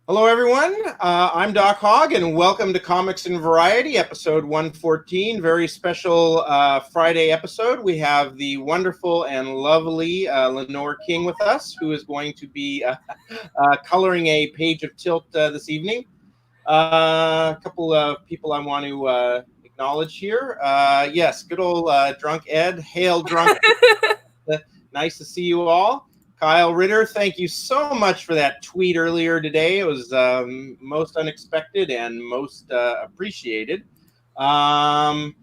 Hello, everyone. I'm Doc Hog, and welcome to Comics and Variety, episode 114. Very special Friday episode. We have the wonderful and lovely Leanore King with us, who is going to be coloring a page of Tilt this evening. A couple of people I want to acknowledge here. Yes, good old Drunk Ed. Hail, Drunk Ed. Nice to see you all. Kyle Ritter, thank you so much for that tweet earlier today. It was most unexpected and most appreciated. Let's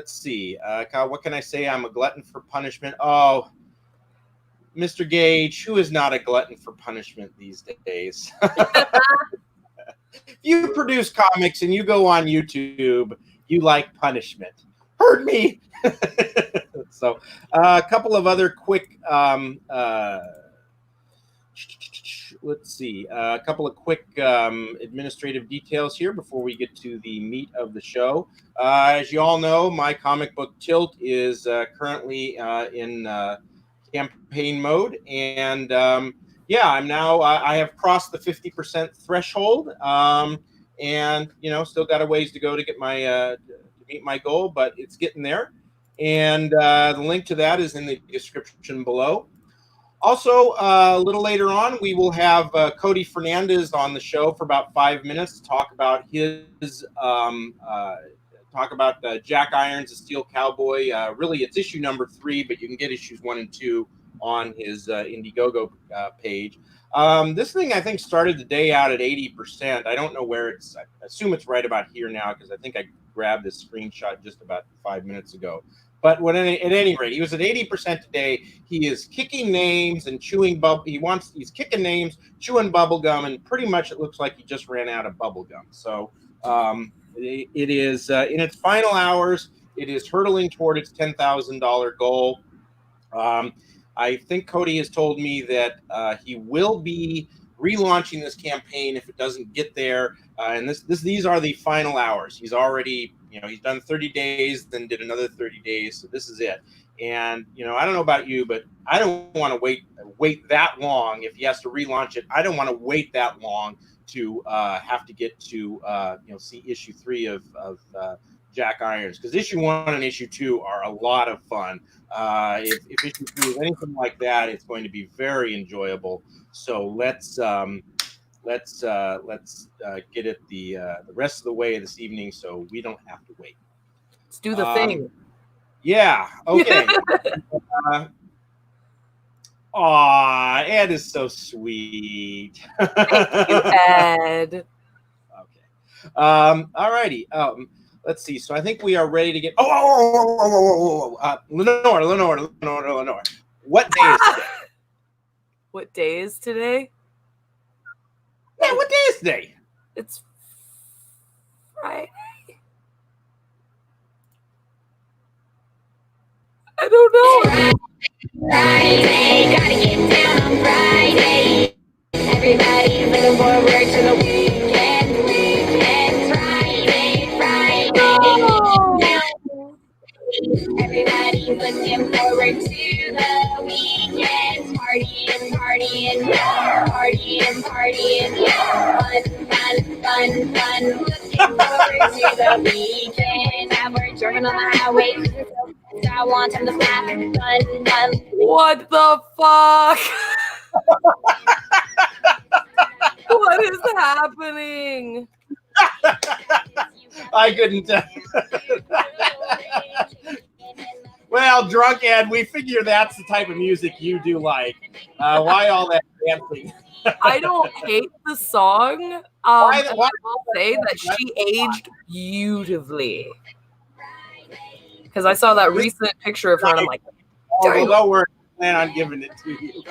see. Kyle, what can I say? I'm a glutton for punishment. Oh, Mr. Gage, who is not a glutton for punishment these days? You produce comics and you go on YouTube, you like punishment. Heard me. So a couple of other quick let's see, a couple of quick administrative details here before we get to the meat of the show. As you all know, my comic book Tilt is currently in campaign mode, and yeah, I'm now I have crossed the 50% threshold, and still got a ways to go to get my to meet my goal, but it's getting there. And the link to that is in the description below. Also, a little later on, we will have Cody Fernandez on the show for about 5 minutes to talk about his Jack Irons, the Steel Cowboy. Really, it's issue number 3, but you can get issues 1 and 2 on his Indiegogo page. This thing, I think, started the day out at 80%. I don't know where it's. I assume it's right about here now because I think I grabbed this screenshot just about 5 minutes ago. But at any rate, he was at 80% today. He is kicking names and chewing bubble. He's kicking names, chewing bubble gum, and pretty much it looks like he just ran out of bubble gum. So it is in its final hours. It is hurtling toward its $10,000 goal. I think Cody has told me that he will be relaunching this campaign if it doesn't get there. And these are the final hours. He's already, he's done 30 days, then did another 30 days. So this is it. And, I don't know about you, but I don't want to wait that long. If he has to relaunch it, I don't want to wait that long to have to get to, see issue 3 of Jack Irons, because issue 1 and issue 2 are a lot of fun. If issue 3 is anything like that, it's going to be very enjoyable. So let's get it the rest of the way this evening, so we don't have to wait. Let's do the thing. Yeah. Okay. Ed is so sweet. Thank you, Ed. Okay. All righty. Let's see. So I think we are ready to get. Leanore. What day is today? What day is today? Yeah, what day is today? It's Friday. I don't know. Friday, gotta get down on Friday. Everybody's looking forward to the weekend. Friday. Oh. Everybody's looking forward to the weekend. Partying. Fun. Looking forward to the weekend. Now we're driving on the highway. I want him to snap. Fun. What the fuck? What is happening? I couldn't tell. Well, Drunk Ed, we figure that's the type of music you do like. Why all that dancing? I don't hate the song. I will say that she aged beautifully. Because I saw that recent picture of her and I'm like, don't worry, I plan on giving it to you.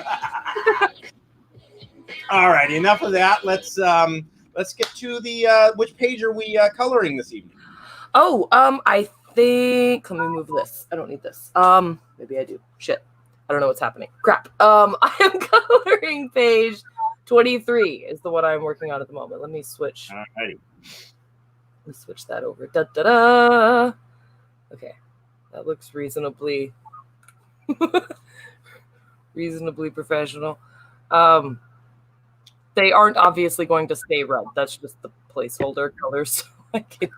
All right, enough of that. Let's get to the which page are we coloring this evening? I think let me move this. I don't need this. Maybe I do. Shit. I don't know what's happening. Crap. I am coloring page 23 is the one I'm working on at the moment. Let me switch. All righty. Let's switch that over. Da-da-da. Okay. That looks reasonably professional. They aren't obviously going to stay red. That's just the placeholder colors. So I can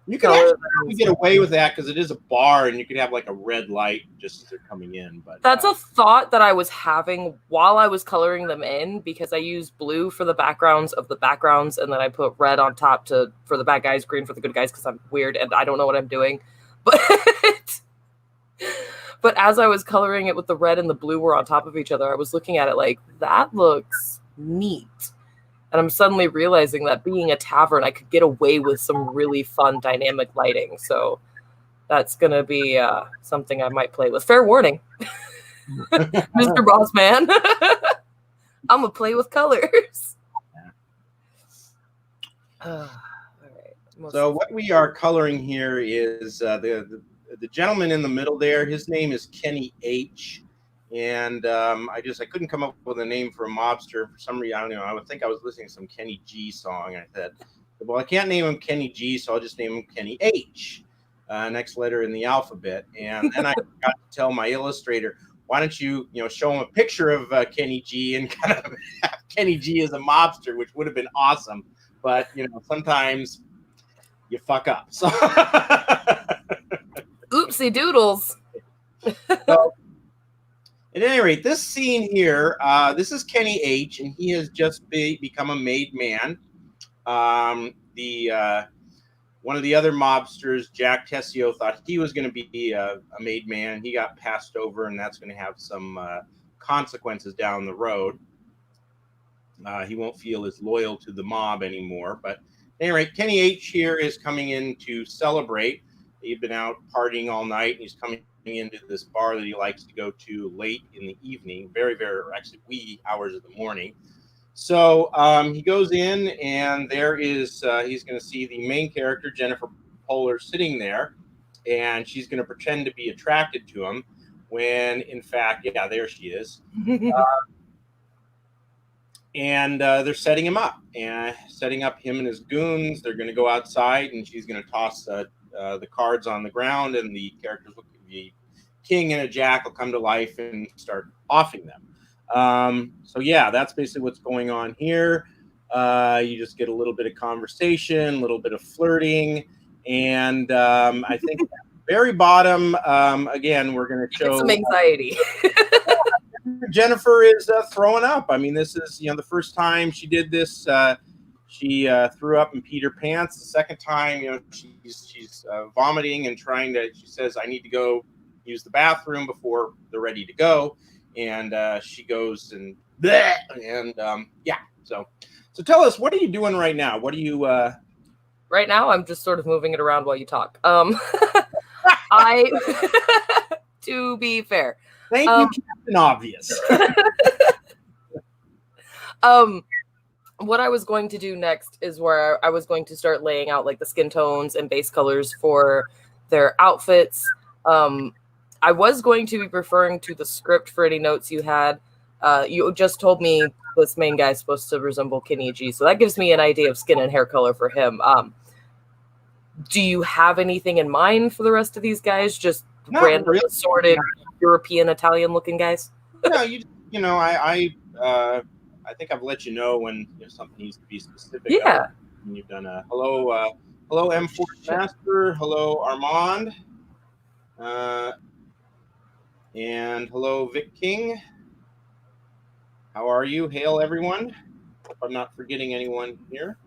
You can actually get away with that because it is a bar, and you could have like a red light just as they're coming in. But that's a thought that I was having while I was coloring them in, because I use blue for the backgrounds of the backgrounds, and then I put red on top for the bad guys, green for the good guys, because I'm weird and I don't know what I'm doing. But as I was coloring it with the red and the blue were on top of each other, I was looking at it like, that looks neat. And I'm suddenly realizing that being a tavern, I could get away with some really fun dynamic lighting. So that's going to be something I might play with. Fair warning, Mr. Bossman. I'm going to play with colors. All right. So what we are coloring here is the gentleman in the middle there. His name is Kenny H. And I couldn't come up with a name for a mobster for some reason. I don't know. I would think I was listening to some Kenny G song. And I said, well, I can't name him Kenny G, so I'll just name him Kenny H, next letter in the alphabet. And then I got to tell my illustrator, why don't you show him a picture of Kenny G and kind of have Kenny G as a mobster, which would have been awesome. But sometimes you fuck up. So oopsie doodles. So, at any rate, this scene here, this is Kenny H, and he has just become a made man. One of the other mobsters, Jack Tessio, thought he was going to be a made man. He got passed over, and that's going to have some consequences down the road. He won't feel as loyal to the mob anymore. But at any rate, Kenny H here is coming in to celebrate. He'd been out partying all night, and he's coming into this bar that he likes to go to late in the evening, very, very, actually wee hours of the morning. So he goes in, and there is, he's going to see the main character, Jennifer Poehler, sitting there, and she's going to pretend to be attracted to him when, in fact, yeah, there she is. And they're setting him up, and setting up him and his goons. They're going to go outside, and she's going to toss the cards on the ground, and the characters, the king and a jack, will come to life and start offing them. So yeah, that's basically what's going on here. You just get a little bit of conversation, a little bit of flirting, and I think at the very bottom, again, we're going to show some anxiety. Jennifer is throwing up. I mean, this is the first time she did this. She threw up and peed her pants. The second time, she's vomiting and trying to. She says, "I need to go use the bathroom before they're ready to go." And she goes and bleh, and yeah. So tell us, what are you doing right now? What are you? Right now, I'm just sort of moving it around while you talk. To be fair. Thank you, Captain Obvious. What I was going to do next is where I was going to start laying out like the skin tones and base colors for their outfits. I was going to be referring to the script for any notes you had. You just told me this main guy is supposed to resemble Kenny G, so that gives me an idea of skin and hair color for him. Do you have anything in mind for the rest of these guys? Just random really assorted European, Italian-looking guys? No, I think I've let you know when something needs to be specific. Yeah. And you've done a hello M4 Master, hello Armand, and hello Vic King. How are you? Hail everyone. Hope I'm not forgetting anyone here.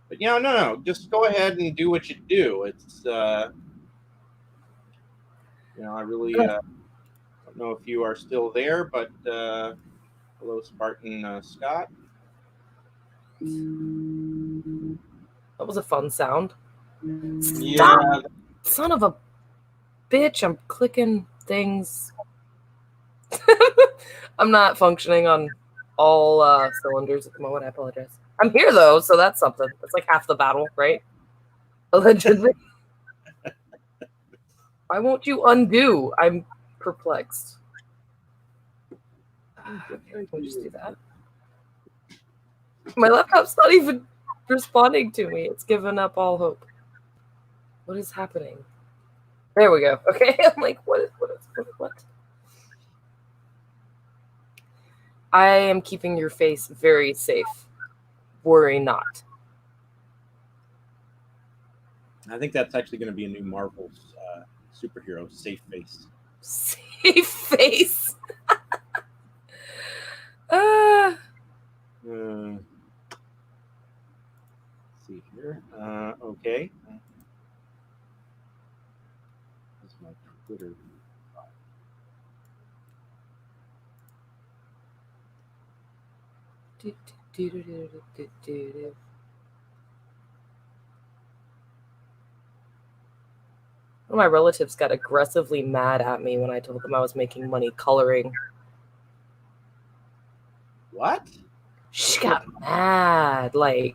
But no, just go ahead and do what you do. It's I really don't know if you are still there, but hello, Spartan Scott. That was a fun sound. Stop! Yeah. Son of a bitch, I'm clicking things. I'm not functioning on all cylinders at the moment. I apologize. I'm here, though, so that's something. That's like half the battle, right? Allegedly. Why won't you undo? I'm perplexed. We'll just do that. My laptop's not even responding to me. It's given up all hope. What is happening? There we go. Okay, I'm like, what? I am keeping your face very safe. Worry not. I think that's actually going to be a new Marvel superhero, Safe Face. Safe face. Let's see here. Okay. That's my Twitter. One of my relatives got aggressively mad at me when I told them I was making money coloring. What? She got mad. Like,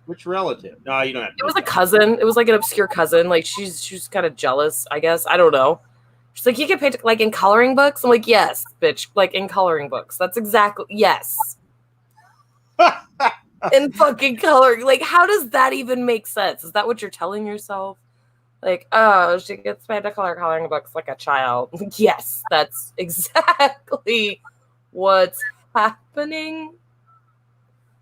which relative? No, you don't have to. It was a cousin. It was like an obscure cousin. Like, she's kind of jealous, I guess. I don't know. She's like, you get paid like in coloring books? I'm like, yes, bitch. Like in coloring books. That's exactly yes. In fucking coloring. Like, how does that even make sense? Is that what you're telling yourself? Like, oh, she gets paid to color coloring books like a child. Yes, that's exactly what's happening.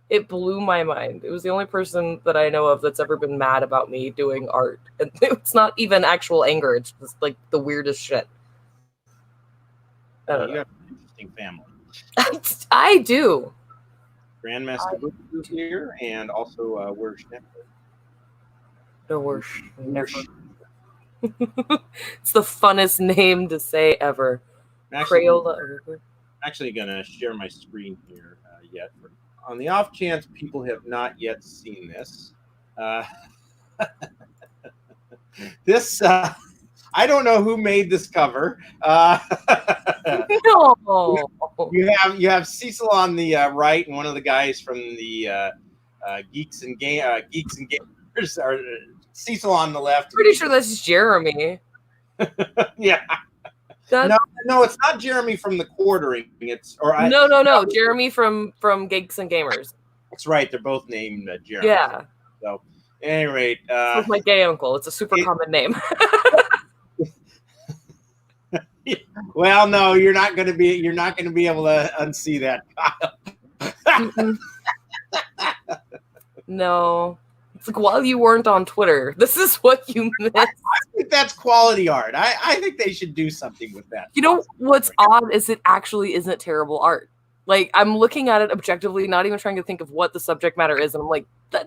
It blew my mind. It was the only person that I know of that's ever been mad about me doing art. And it's not even actual anger. It's just like the weirdest shit. I don't know. You have an interesting family. I do. Grandmaster Boo here, and also Wersh Network. The worst. It's the funnest name to say ever. Crayola. Actually going to share my screen here yet. On the off chance people have not yet seen this. This, I don't know who made this cover. No. You have Cecil on the right, and one of the guys from the Geeks and Gamers are Cecil on the left. Pretty sure that's Jeremy. Yeah. No, it's not Jeremy from the quartering. No. Jeremy from Geeks and Gamers. That's right. They're both named Jeremy. Yeah. So, at any rate, it's my gay uncle. It's a super common name. Well, no, you're not going to be able to unsee that. No. It's like, while you weren't on Twitter, this is what you missed. I think that's quality art. I think they should do something with that. You know what's odd is it actually isn't terrible art. Like, I'm looking at it objectively, not even trying to think of what the subject matter is, and I'm like,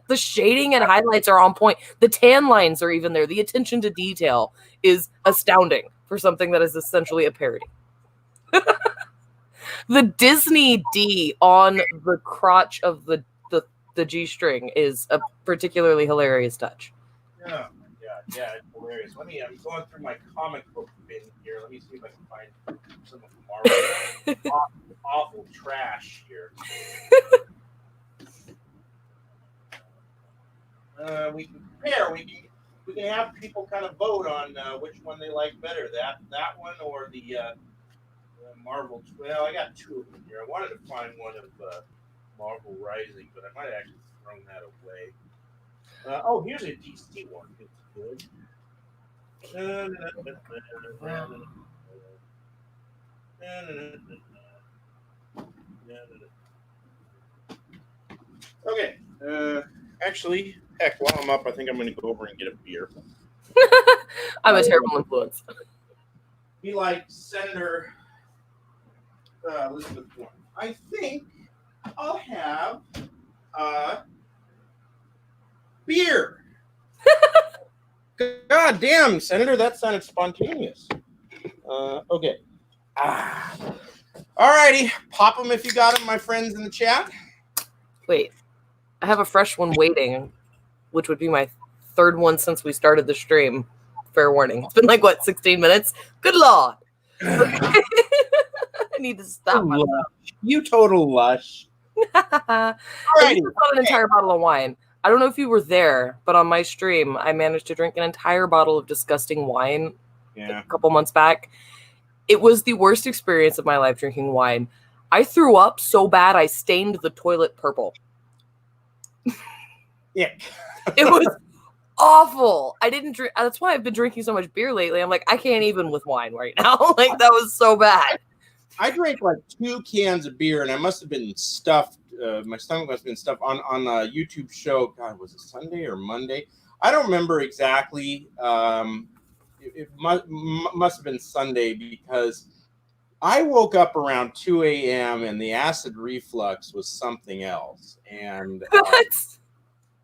the shading and highlights are on point. The tan lines are even there. The attention to detail is astounding for something that is essentially a parody. The Disney D on the crotch of the G string is a particularly hilarious touch. Oh my god, yeah, it's hilarious. I'm going through my comic book bin here. Let me see if I can find some of Marvel awful trash here. We can compare. We can have people kind of vote on which one they like better, that one or the Marvel. Well, I got two of them here. I wanted to find one of Marvel Rising, but I might have actually thrown that away. Here's a DC one. It's good. Okay. Actually, heck, while I'm up, I think I'm going to go over and get a beer. I'm a terrible influence. Be like Senator Elizabeth Warren. I think I'll have beer. God damn, Senator, that sounded spontaneous. Okay. Alrighty, pop them if you got them, my friends in the chat. Wait, I have a fresh one waiting, which would be my third one since we started the stream. Fair warning. It's been like, 16 minutes? Good Lord. I need to stop myself. You total lush. I just bought an entire bottle of wine. I don't know if you were there, but on my stream, I managed to drink an entire bottle of disgusting wine a couple months back. It was the worst experience of my life drinking wine. I threw up so bad I stained the toilet purple. Yeah. It was awful. I didn't drink. That's why I've been drinking so much beer lately. I'm like, I can't even with wine right now. Like, that was so bad. I drank like 2 cans of beer, and I must have been stuffed. My stomach must have been stuffed on a YouTube show. God, was it Sunday or Monday? I don't remember exactly. It must have been Sunday because I woke up around 2 a.m. and the acid reflux was something else. And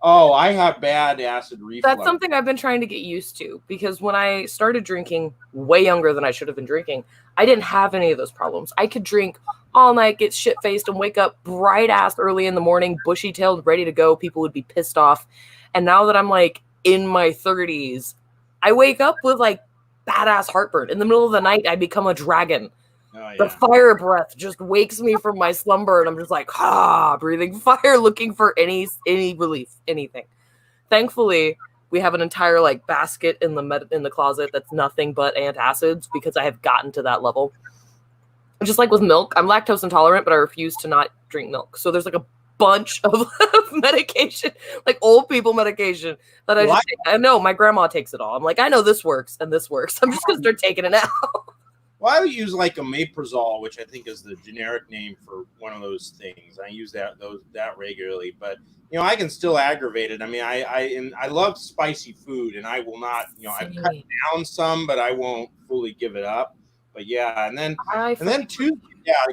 I have bad acid reflux. That's something I've been trying to get used to, because when I started drinking way younger than I should have been drinking, I didn't have any of those problems. I could drink all night, get shit-faced, and wake up bright-ass early in the morning, bushy-tailed, ready to go. People would be pissed off. And now that I'm like in my 30s, I wake up with like badass heartburn. In the middle of the night, I become a dragon. Oh, yeah. The fire breath just wakes me from my slumber, and I'm just like, breathing fire, looking for any relief, anything. Thankfully, we have an entire like basket in the closet that's nothing but antacids, because I have gotten to that level. Just like with milk, I'm lactose intolerant, but I refuse to not drink milk. So there's like a bunch of medication, like old people medication that I just take. I know my grandma takes it all. I'm like, I know this works and this works. I'm just gonna start taking it now. Well, I would use like omeprazole, which I think is the generic name for one of those things. I use that regularly, but I can still aggravate it. I mean, I love spicy food, and I will not. I've cut down some, but I won't fully give it up. But yeah, and then Tuesday,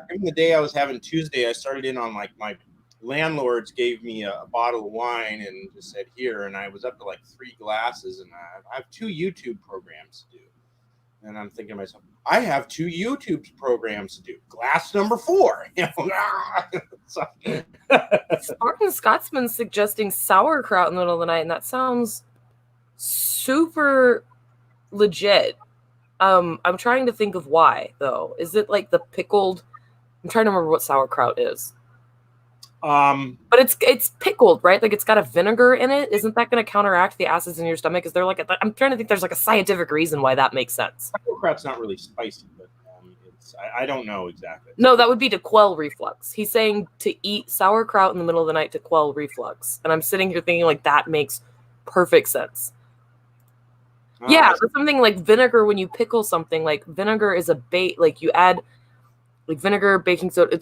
given the day I was having Tuesday, I started in on like my landlords gave me a bottle of wine and just said here, and I was up to like 3 glasses, and I have 2 YouTube programs to do. And I'm thinking to myself, I have 2 YouTube programs to do. Glass number 4. Spartan Scotsman suggesting sauerkraut in the middle of the night, and that sounds super legit. I'm trying to think of why, though. Is it like the pickled? I'm trying to remember what sauerkraut is. But it's pickled, right? Like it's got a vinegar in it. Isn't that going to counteract the acids in your stomach? Is there like I'm trying to think. There's like a scientific reason why that makes sense. Sauerkraut's not really spicy, but I don't know exactly. No, that would be to quell reflux. He's saying to eat sauerkraut in the middle of the night to quell reflux, and I'm sitting here thinking like that makes perfect sense. Yeah, but something like vinegar, when you pickle something, like vinegar is a bait. Like you add like vinegar, baking soda,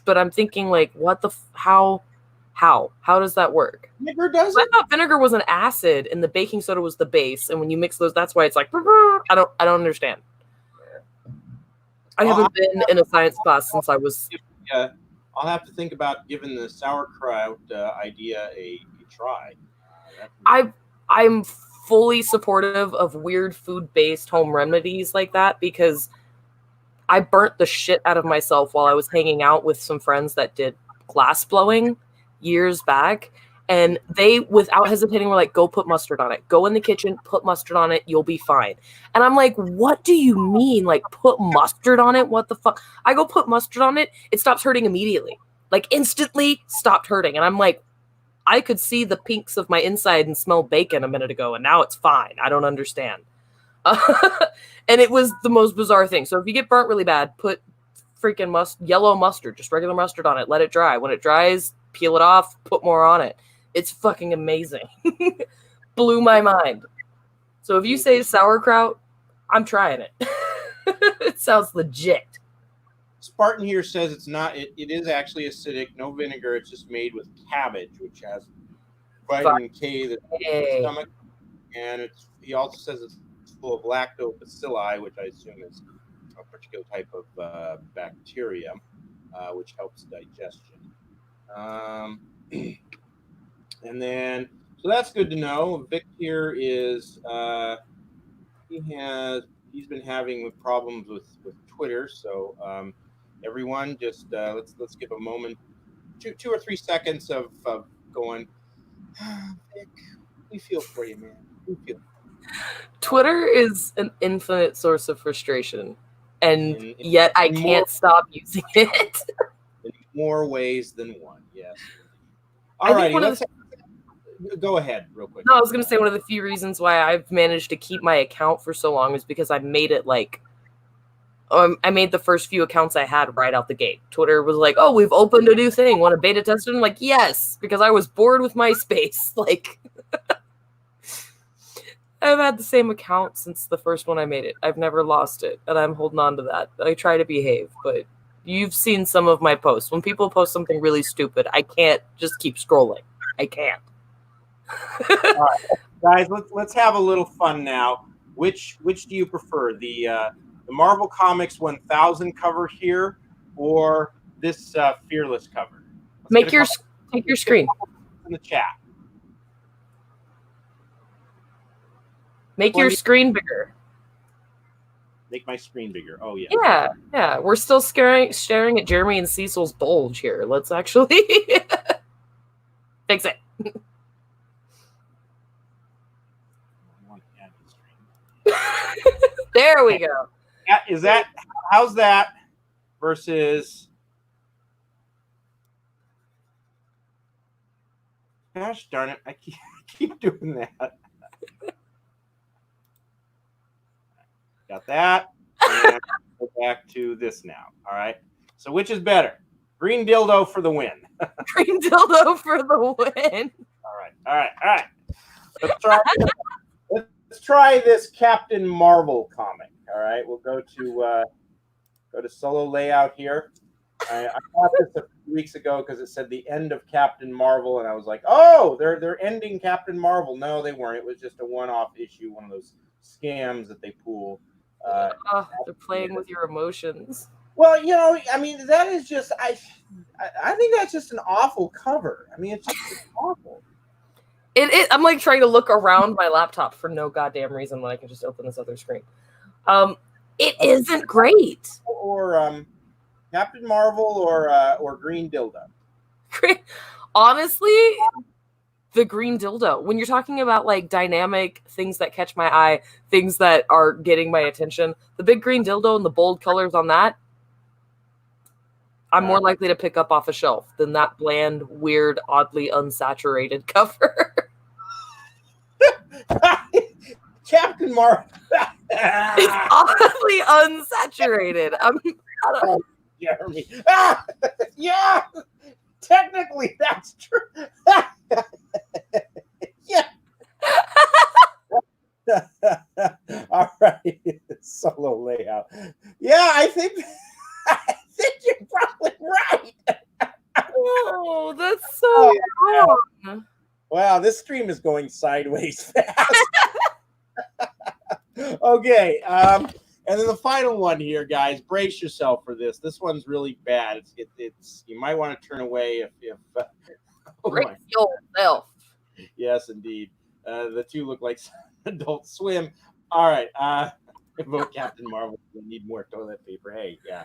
but I'm thinking like, what the how does that work? Vinegar does it? I thought vinegar was an acid and the baking soda was the base, and when you mix those, that's why it's like I don't understand. I haven't been in a science class since I was. I'll have to think about giving the sauerkraut idea a try. I'm fully supportive of weird food-based home remedies like that, because I burnt the shit out of myself while I was hanging out with some friends that did glass blowing years back. And they, without hesitating, were like, go put mustard on it. Go in the kitchen, put mustard on it. You'll be fine. And I'm like, what do you mean? Like, put mustard on it? What the fuck? I go put mustard on it. It stops hurting immediately. Like, instantly stopped hurting. And I'm like, I could see the pinks of my inside and smell bacon a minute ago, and now it's fine. I don't understand. And it was the most bizarre thing. So if you get burnt really bad, put freaking yellow mustard, just regular mustard on it. Let it dry. When it dries, peel it off, put more on it. It's fucking amazing. Blew my mind. So if you say sauerkraut, I'm trying it. It sounds legit. Spartan here says it's not. It is actually acidic. No vinegar. It's just made with cabbage, which has vitamin K that's in the stomach, and he also says it's full of lactobacilli, which I assume is a particular type of bacteria, which helps digestion. And then, so that's good to know. Vic here is he's been having problems with Twitter, so everyone just let's give a moment, 2 or 3 seconds of going, Vic, we feel for you, man. We feel. Twitter is an infinite source of frustration, and yet I can't stop using it. In more ways than one, yes. All right, go ahead real quick. No, I was going to say one of the few reasons why I've managed to keep my account for so long is because I made it like, I made the first few accounts I had right out the gate. Twitter was like, oh, we've opened a new thing. Want to beta test it? I'm like, yes, because I was bored with MySpace. Like, I've had the same account since the first one I made it. I've never lost it, and I'm holding on to that. I try to behave, but you've seen some of my posts. When people post something really stupid, I can't just keep scrolling. I can't. All right, guys, let's have a little fun now. Which do you prefer, the Marvel Comics 1000 cover here, or this Fearless cover? Take your screen. In the chat. Make your screen bigger. Make my screen bigger. Oh yeah. Yeah. We're still staring at Jeremy and Cecil's bulge here. Let's actually fix it. There we go. How's that versus? Gosh darn it! I keep doing that. Got that. And go back to this now. All right. So which is better? Green dildo for the win. Green dildo for the win. All right. Let's try this Captain Marvel comic. All right. We'll go to solo layout here. I bought this a few weeks ago because it said the end of Captain Marvel, and I was like, oh, they're ending Captain Marvel. No, they weren't. It was just a one-off issue, one of those scams that they pull. They're playing with your emotions. Well, I mean, that is just I think that's just an awful cover. I mean, it's awful. I'm like trying to look around my laptop for no goddamn reason when I can just open this other screen. It isn't great. Or Captain Marvel or Green Dildo. Honestly, the Green Dildo. When you're talking about like dynamic things that catch my eye, things that are getting my attention, the big Green Dildo and the bold colors on that, I'm more likely to pick up off a shelf than that bland, weird, oddly unsaturated cover. Captain Marvel. It's oddly unsaturated. Jeremy. Yeah. Technically, that's true. Yeah. All right. Solo layout. Yeah, I think you're probably right. Oh, that's so wrong. Wow, this stream is going sideways fast. Okay. And then the final one here, guys. Brace yourself for this. This one's really bad. It's you might want to turn away if brace yourself. Yes, indeed. The two look like Adult Swim. All right. Vote Captain Marvel. We need more toilet paper. Hey, yeah.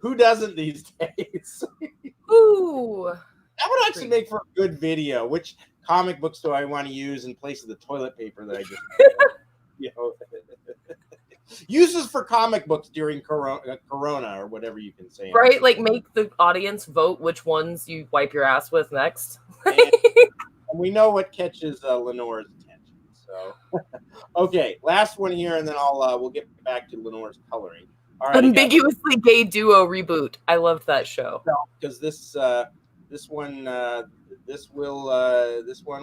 Who doesn't these days? Ooh. That would actually make for a good video. Which comic books do I want to use in place of the toilet paper that I just uses for comic books during Corona or whatever you can say. Right? Like make the audience vote which ones you wipe your ass with next. And we know what catches Leanore's attention. So, okay, last one here, and then we'll get back to Leanore's coloring. All right, ambiguously gay duo reboot. I loved that show. Because this one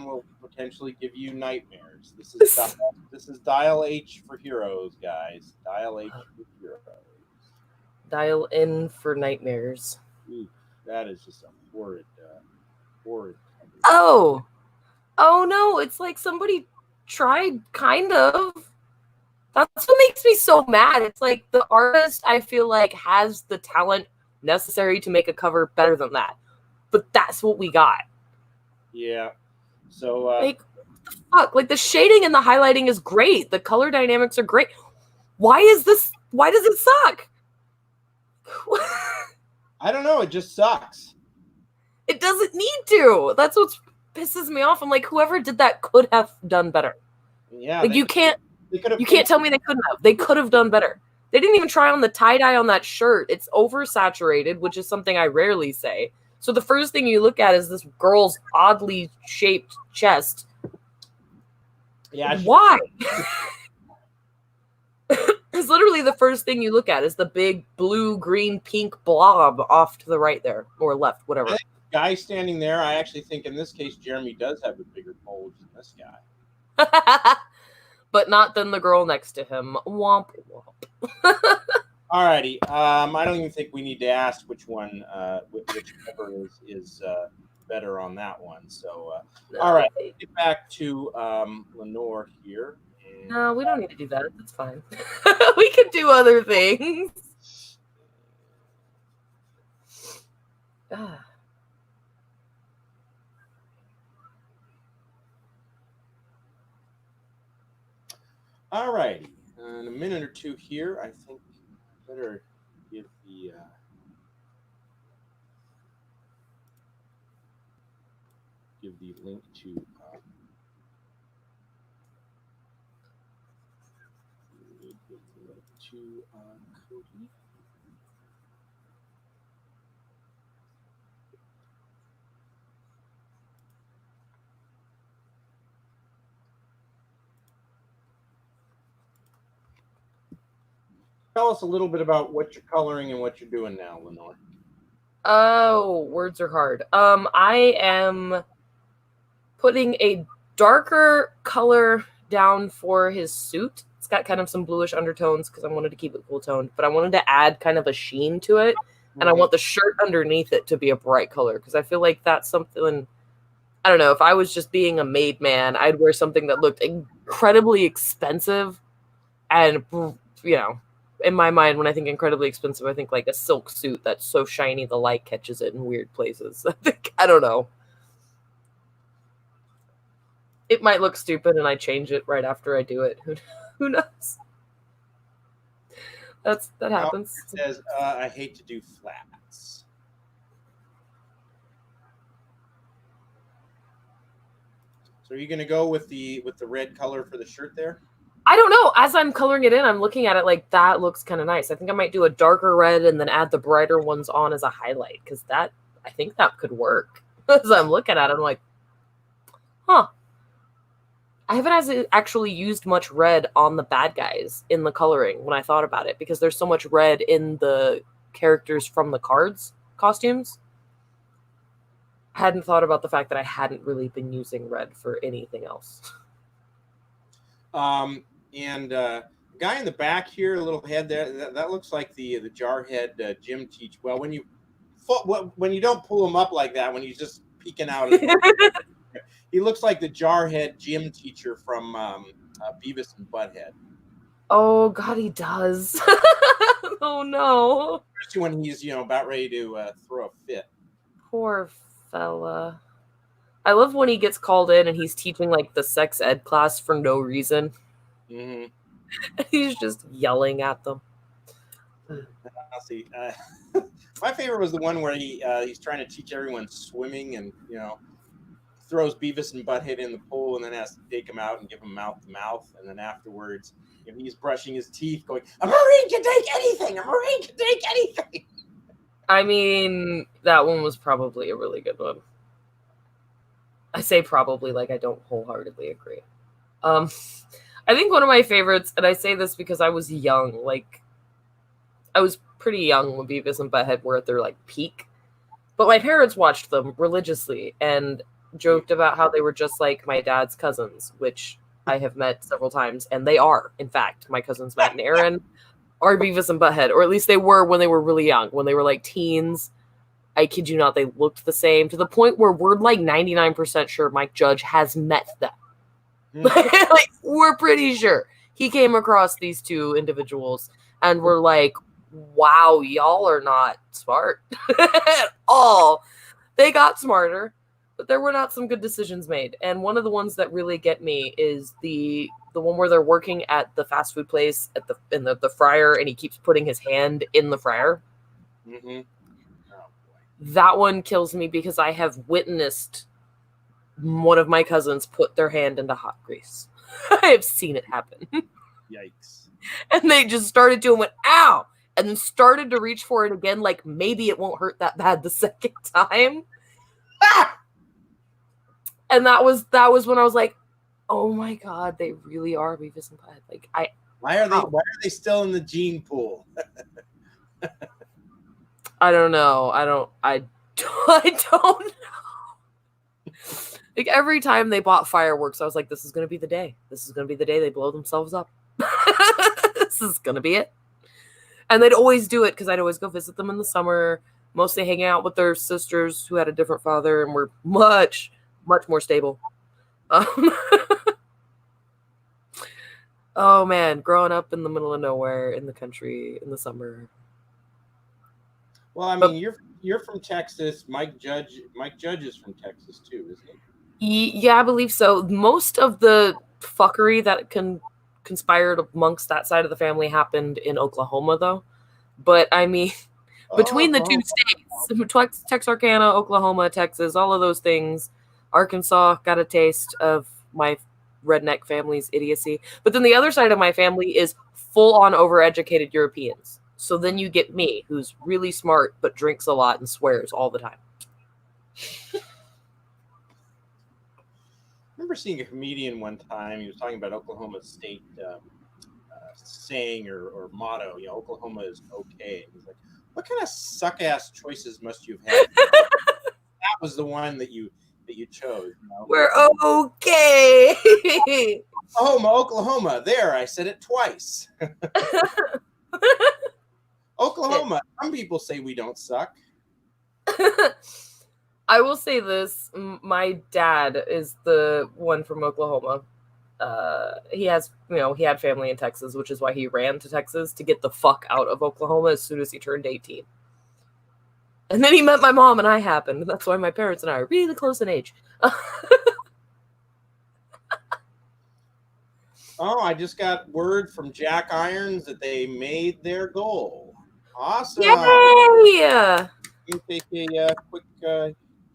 will potentially give you nightmares. This is Dial H for Heroes, guys. Dial H for Heroes. Dial in for nightmares. Ooh, that is just a horrid. Oh no! It's like somebody tried, kind of. That's what makes me so mad. It's like the artist, I feel like, has the talent necessary to make a cover better than that. But that's what we got. Yeah. So like, what the fuck? Like the shading and the highlighting is great. The color dynamics are great. Why does it suck? I don't know. It just sucks. It doesn't need to. That's what pisses me off. I'm like, whoever did that could have done better. Yeah. Like you can't tell me they couldn't have. They could have done better. They didn't even try on the tie-dye on that shirt. It's oversaturated, which is something I rarely say. So the first thing you look at is this girl's oddly shaped chest. Yeah. Why? It's literally the first thing you look at is the big blue, green, pink blob off to the right there, or left, whatever. The guy standing there, I actually think in this case, Jeremy does have a bigger bulge than this guy. But not than the girl next to him. Womp womp. Alrighty. I don't even think we need to ask which one, whichever is better on that one. So, all right, get back to Leanore here. No, we don't need to do that. That's fine. We can do other things. All right. In a minute or two here, I think better give the link to Cody. Tell us a little bit about what you're coloring and what you're doing now, Leanore. Oh, words are hard. I am putting a darker color down for his suit. It's got kind of some bluish undertones because I wanted to keep it cool toned, but I wanted to add kind of a sheen to it. And I want the shirt underneath it to be a bright color because I feel like that's something, I don't know, if I was just being a made man, I'd wear something that looked incredibly expensive. And, you know, in my mind, when I think incredibly expensive, I think like a silk suit that's so shiny the light catches it in weird places. I don't know. It might look stupid and I change it right after I do it. Who knows? That happens. It says, I hate to do flats. So are you going to go with the red color for the shirt there? I don't know. As I'm coloring it in, I'm looking at it like that looks kind of nice. I think I might do a darker red and then add the brighter ones on as a highlight because I think that could work. As I'm looking at it, I'm like, huh. I haven't actually used much red on the bad guys in the coloring when I thought about it because there's so much red in the characters from the cards costumes. I hadn't thought about the fact that I hadn't really been using red for anything else. And guy in the back here, a little head there, that looks like the jarhead gym teacher. Well, when you don't pull him up like that, when he's just peeking out. He looks like the jarhead gym teacher from Beavis and Butthead. Oh God, he does. Oh no! Especially when he's about ready to throw a fit. Poor fella. I love when he gets called in and he's teaching like the sex ed class for no reason. Mm-hmm. He's just yelling at them. I'll see. My favorite was the one where he's trying to teach everyone swimming and throws Beavis and Butthead in the pool and then has to take him out and give him mouth to mouth. And then afterwards, he's brushing his teeth going, "A Marine can take anything! A Marine can take anything!" I mean, that one was probably a really good one. I say probably like I don't wholeheartedly agree. I think one of my favorites, and I say this because I was young, like I was pretty young when Beavis and Butthead were at their like peak. But my parents watched them religiously and joked about how they were just like my dad's cousins, which I have met several times, and they are, in fact, my cousins Matt and Aaron are Beavis and Butthead, or at least they were when they were really young, when they were like teens. I kid you not, they looked the same to the point where we're like 99% sure Mike Judge has met them. Like, we're pretty sure he came across these two individuals and we're like, wow, y'all are not smart at all. They got smarter, but there were not some good decisions made. And one of the ones that really get me is the one where they're working at the fast food place at the fryer, and he keeps putting his hand in the fryer. Mm-hmm. That one kills me because I have witnessed one of my cousins put their hand into hot grease. I have seen it happen. Yikes. And they just started to and went, ow! And then started to reach for it again, like maybe it won't hurt that bad the second time. Ah! And that was when I was like, oh my God, they really are Beavis and Butthead. Like why are they still in the gene pool? I don't know. I don't know. Like every time they bought fireworks, I was like, this is going to be the day. This is going to be the day they blow themselves up. This is going to be it. And they'd always do it because I'd always go visit them in the summer, mostly hanging out with their sisters who had a different father and were much, much more stable. Oh man, growing up in the middle of nowhere in the country in the summer. Well, I mean, you're from Texas. Mike Judge is from Texas too, isn't he? Yeah, I believe so. Most of the fuckery that conspired amongst that side of the family happened in Oklahoma, though. But I mean, between the two states, Texarkana, Oklahoma, Texas, all of those things, Arkansas got a taste of my redneck family's idiocy. But then the other side of my family is full-on overeducated Europeans. So then you get me, who's really smart but drinks a lot and swears all the time. I remember seeing a comedian one time. He was talking about Oklahoma State saying or motto. You know, Oklahoma is okay. He's like, what kind of suck-ass choices must you have had? That was the one that you chose. You know? We're okay. Oklahoma. There, I said it twice. Oklahoma. Some people say we don't suck. I will say this: my dad is the one from Oklahoma. He had family in Texas, which is why he ran to Texas to get the fuck out of Oklahoma as soon as he turned 18. And then he met my mom, and I happened. That's why my parents and I are really close in age. Oh, I just got word from Jack Irons that they made their goal. Awesome! Yay! You take a quick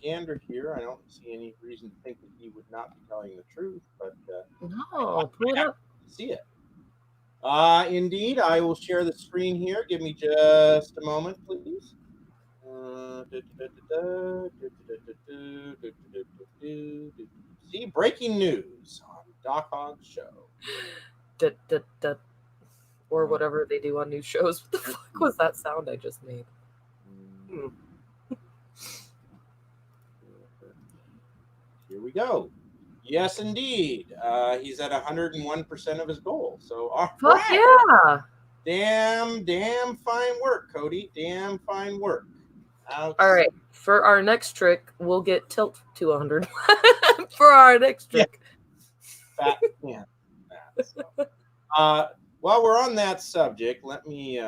gander here. I don't see any reason to think that he would not be telling the truth, but no, pull it up. See it. Indeed, I will share the screen here. Give me just a moment, please. See, breaking news on Doc Hog's show. Or whatever they do on news shows. What the fuck was that sound I just made? Here we go. Yes, indeed. He's at 101% of his goal. So, fuck yeah. Damn fine work, Cody. Damn fine work. All right. For our next trick, we'll get tilt to 100. For our next trick. Fat can. While we're on that subject, let me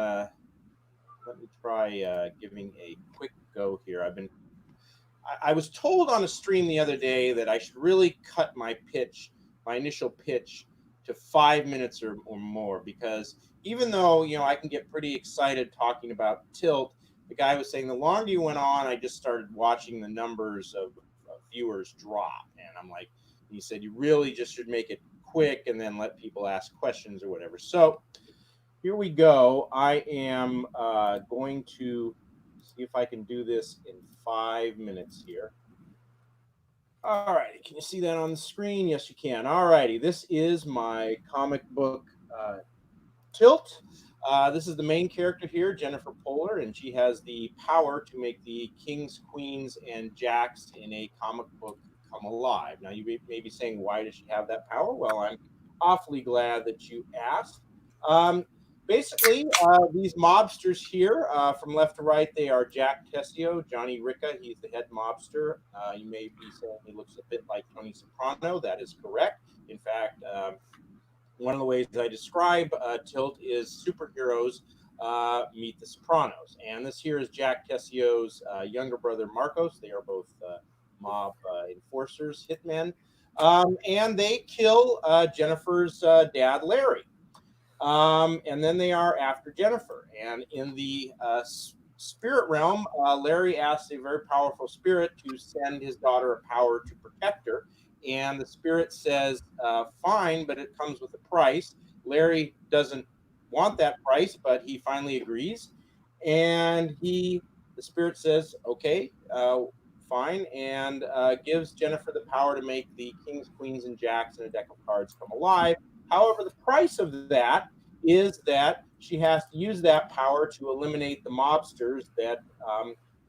try giving a quick go here. I was told on a stream the other day that I should really cut my initial pitch to 5 minutes or more, because even though, I can get pretty excited talking about tilt, the guy was saying the longer you went on, I just started watching the numbers of viewers drop. And I'm like, he said, you really just should make it quick and then let people ask questions or whatever. So here we go. I am going to see if I can do this in 5 minutes here. All righty. Can you see that on the screen? Yes, you can. All righty. This is my comic book Tilt. This is the main character here, Jennifer Poehler, and she has the power to make the kings, queens, and jacks in a comic book come alive. Now, you may be saying, why does she have that power? Well, I'm awfully glad that you asked. Basically, these mobsters here, from left to right, they are Jack Tessio, Johnny Ricca. He's the head mobster. You may be saying he looks a bit like Tony Soprano. That is correct. In fact, one of the ways I describe Tilt is superheroes meet the Sopranos. And this here is Jack Tessio's younger brother, Marcos. They are both mob enforcers, hitmen. And they kill Jennifer's dad, Larry. And then they are after Jennifer. And in the spirit realm, Larry asks a very powerful spirit to send his daughter a power to protect her. And the spirit says, fine, but it comes with a price. Larry doesn't want that price, but he finally agrees. And the spirit says, okay, fine, and gives Jennifer the power to make the kings, queens, and jacks in a deck of cards come alive. However, the price of that is that she has to use that power to eliminate the mobsters that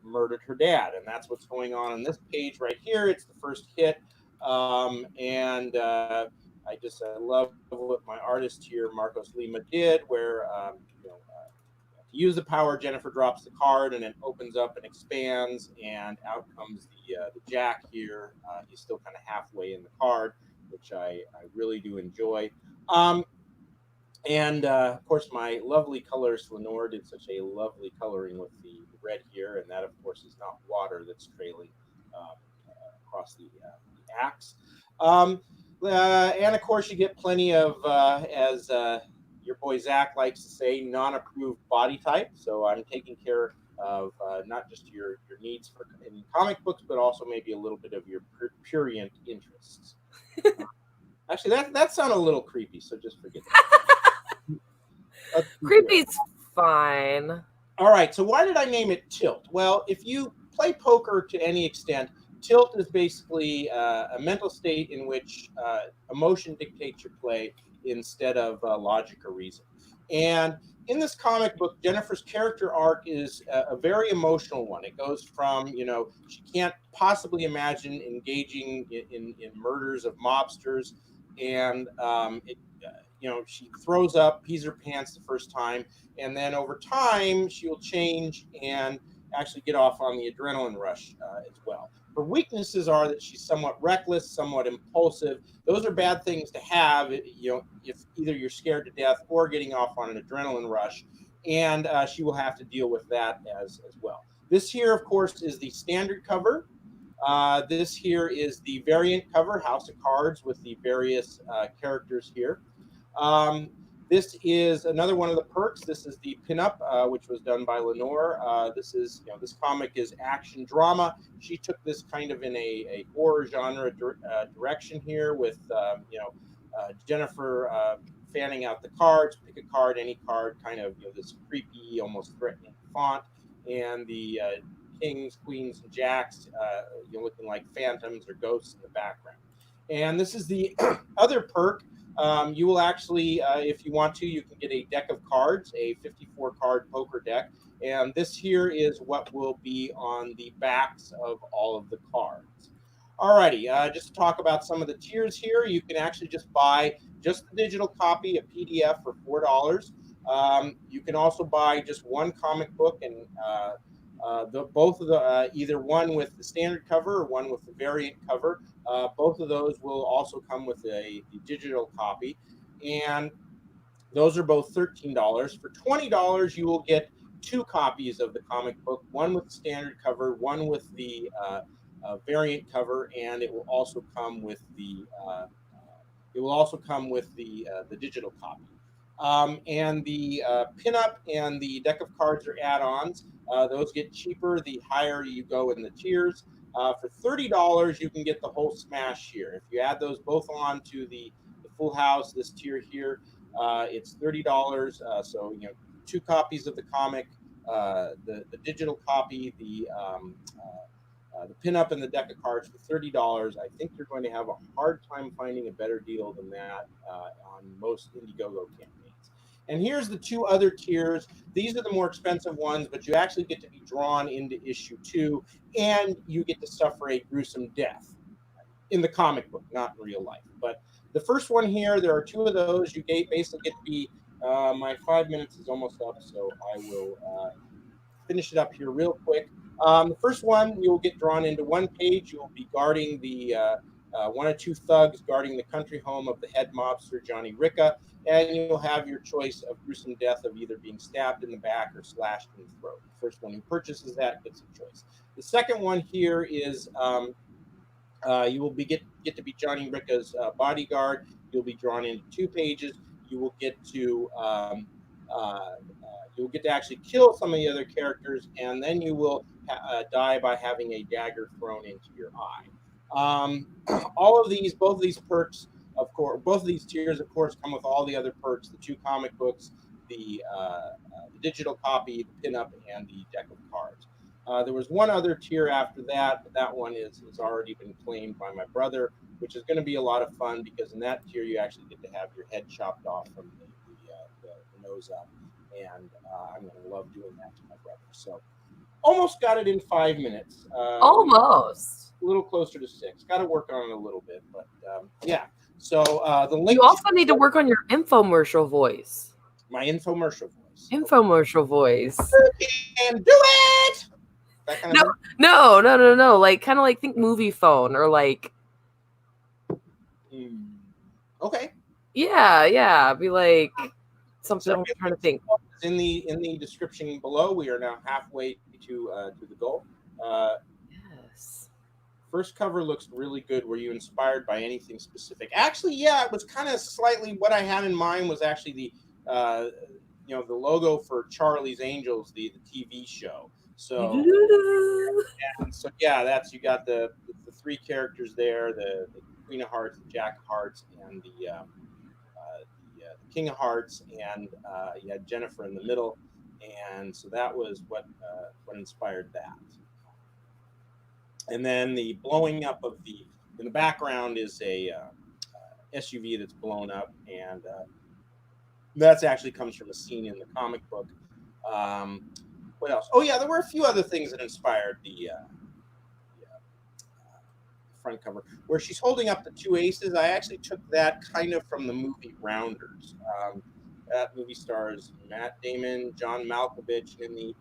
murdered her dad. And that's what's going on this page right here. It's the first hit. And I love what my artist here, Marcos Lima, did, where to use the power, Jennifer drops the card and it opens up and expands, and out comes the Jack here. He's still kind of halfway in the card, which I really do enjoy. And of course, my lovely colorist Leanore did such a lovely coloring with the red here, and that of course is not water that's trailing across the axe. And of course, you get plenty of, as your boy Zach likes to say, non-approved body type. So I'm taking care of not just your needs for in comic books, but also maybe a little bit of your prurient interests. Actually, that sounded a little creepy, so just forget that. Creepy's fine. All right, so why did I name it Tilt? Well, if you play poker to any extent, tilt is basically a mental state in which emotion dictates your play instead of logic or reason. And in this comic book, Jennifer's character arc is a very emotional one. It goes from, she can't possibly imagine engaging in murders of mobsters, and she throws up, pees her pants the first time, and then over time she will change and actually get off on the adrenaline rush as well. Her weaknesses are that she's somewhat reckless, somewhat impulsive. Those are bad things to have, if either you're scared to death or getting off on an adrenaline rush, and she will have to deal with that as well. This here, of course, is the standard cover. This here is the variant cover, House of Cards, with the various characters here. This is another one of the perks. This is the pinup, which was done by Leanore. This is, this comic is action drama. She took this kind of in a horror genre direction here with, Jennifer fanning out the cards, pick a card, any card, kind of, this creepy, almost threatening font, and the kings, queens, and jacks, looking like phantoms or ghosts in the background. And this is the other perk. You will actually, if you want to, you can get a deck of cards, a 54-card poker deck. And this here is what will be on the backs of all of the cards. Alrighty, just to talk about some of the tiers here, you can actually just buy just the digital copy, a PDF for $4. You can also buy just one comic book, and both of the either one with the standard cover or one with the variant cover. Both of those will also come with a digital copy, and those are both $13. For $20, you will get two copies of the comic book, one with the standard cover, one with the variant cover, and it will also come with the digital copy. And the pinup and the deck of cards are add-ons. Those get cheaper the higher you go in the tiers. For $30, you can get the whole smash here. If you add those both on to the full house, this tier here, it's $30. So, two copies of the comic, the digital copy, the pinup and the deck of cards for $30. I think you're going to have a hard time finding a better deal than that on most Indiegogo campaigns. And here's the two other tiers. These are the more expensive ones, but you actually get to be drawn into issue 2, and you get to suffer a gruesome death in the comic book, not in real life. But the first one here, there are two of those. You basically get to be, my 5 minutes is almost up, so I will finish it up here real quick. The first one, you'll get drawn into one page. You'll be guarding the one or two thugs guarding the country home of the head mobster, Johnny Ricca, and you'll have your choice of gruesome death of either being stabbed in the back or slashed in the throat. The first one who purchases that gets a choice. The second one here is you will get to be Johnny Ricca's bodyguard. You'll be drawn into 2 pages. You will get to actually kill some of the other characters, and then you will die by having a dagger thrown into your eye. Both of these perks, of course, both of these tiers, of course, come with all the other perks: the 2 comic books, the digital copy, the pinup, and the deck of cards. There was one other tier after that, but that one has already been claimed by my brother, which is going to be a lot of fun because in that tier you actually get to have your head chopped off from the nose up, and I'm going to love doing that to my brother. So almost got it in 5 minutes. Almost. little closer to 6. Got to work on it a little bit, but yeah. So the link. You also need to work on your infomercial voice. My infomercial voice. Infomercial voice. And do it. That kind of thing? No. Like kind of like think movie phone or like. Okay. Yeah. Be like something. I'm trying to think. In the description below, we are now halfway to the goal. Yes. First cover looks really good. Were you inspired by anything specific? Actually, yeah, it was kind of slightly what I had in mind was actually the the logo for Charlie's Angels, the TV show. So yeah, that's you got the 3 characters there: the Queen of Hearts, the Jack of Hearts, and the King of Hearts, and you had Jennifer in the middle, and so that was what inspired that. And then the blowing up of in the background is a SUV that's blown up, and that's actually comes from a scene in the comic book. What else? Oh yeah, there were a few other things that inspired the front cover, where she's holding up the 2 aces. I actually took that kind of from the movie Rounders. That movie stars Matt Damon, John Malkovich, and in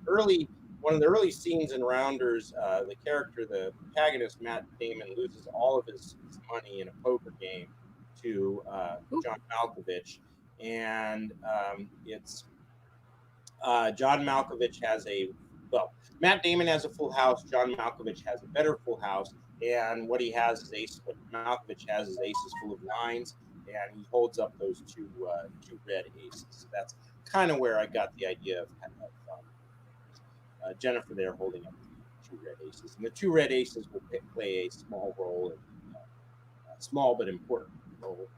one of the early scenes in Rounders, the character, the protagonist, Matt Damon, loses all of his money in a poker game to John Malkovich, and it's John Malkovich has Matt Damon has a full house. John Malkovich has a better full house, and what he has is what Malkovich has is aces full of 9s, and he holds up those two red aces. So that's kind of where I got the idea of Jennifer there holding up the 2 red aces, and the 2 red aces will play a small role, small but important role.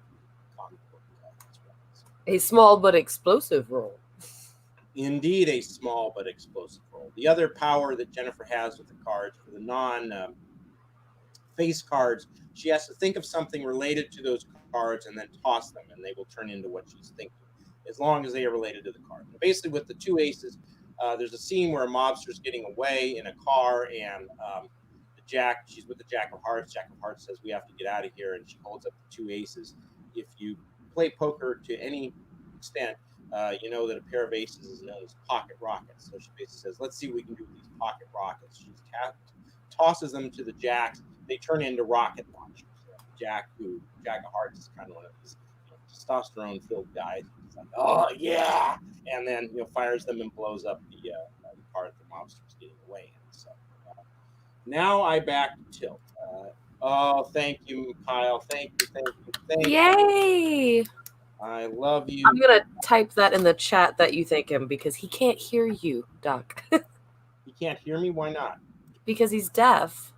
A small but explosive role. Indeed, a small but explosive role. The other power that Jennifer has with the cards, for the non-face cards, she has to think of something related to those cards and then toss them, and they will turn into what she's thinking, as long as they are related to the card. And basically, with the 2 aces, there's a scene where a mobster's getting away in a car, and she's with the Jack of Hearts. Jack of Hearts says, "We have to get out of here," and she holds up the 2 aces. If you play poker to any extent, you know that a pair of aces is known as pocket rockets. So she basically says, "Let's see what we can do with these pocket rockets." She tosses them to the jacks. They turn into rocket launchers. Jack of Hearts is kind of one of these testosterone-filled guys. He's like, "Oh yeah," and then fires them and blows up the part the mobster's getting away in. So now I back to tilt. Oh, thank you, Kyle. Thank you. Yay! I love you. I'm gonna type that in the chat that you thank him, because he can't hear you, Doc. He can't hear me? Why not? Because he's deaf.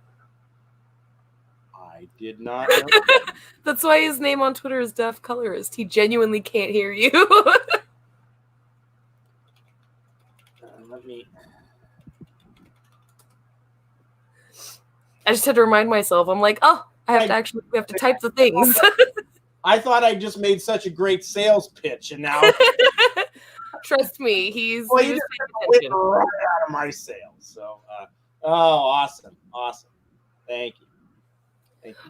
I did not know that. That's why his name on Twitter is Deaf Colorist. He genuinely can't hear you. Let me. I just had to remind myself. I'm like, we have to type the things. I thought I just made such a great sales pitch, and now trust me, he's right out of my sales. So, awesome. Thank you.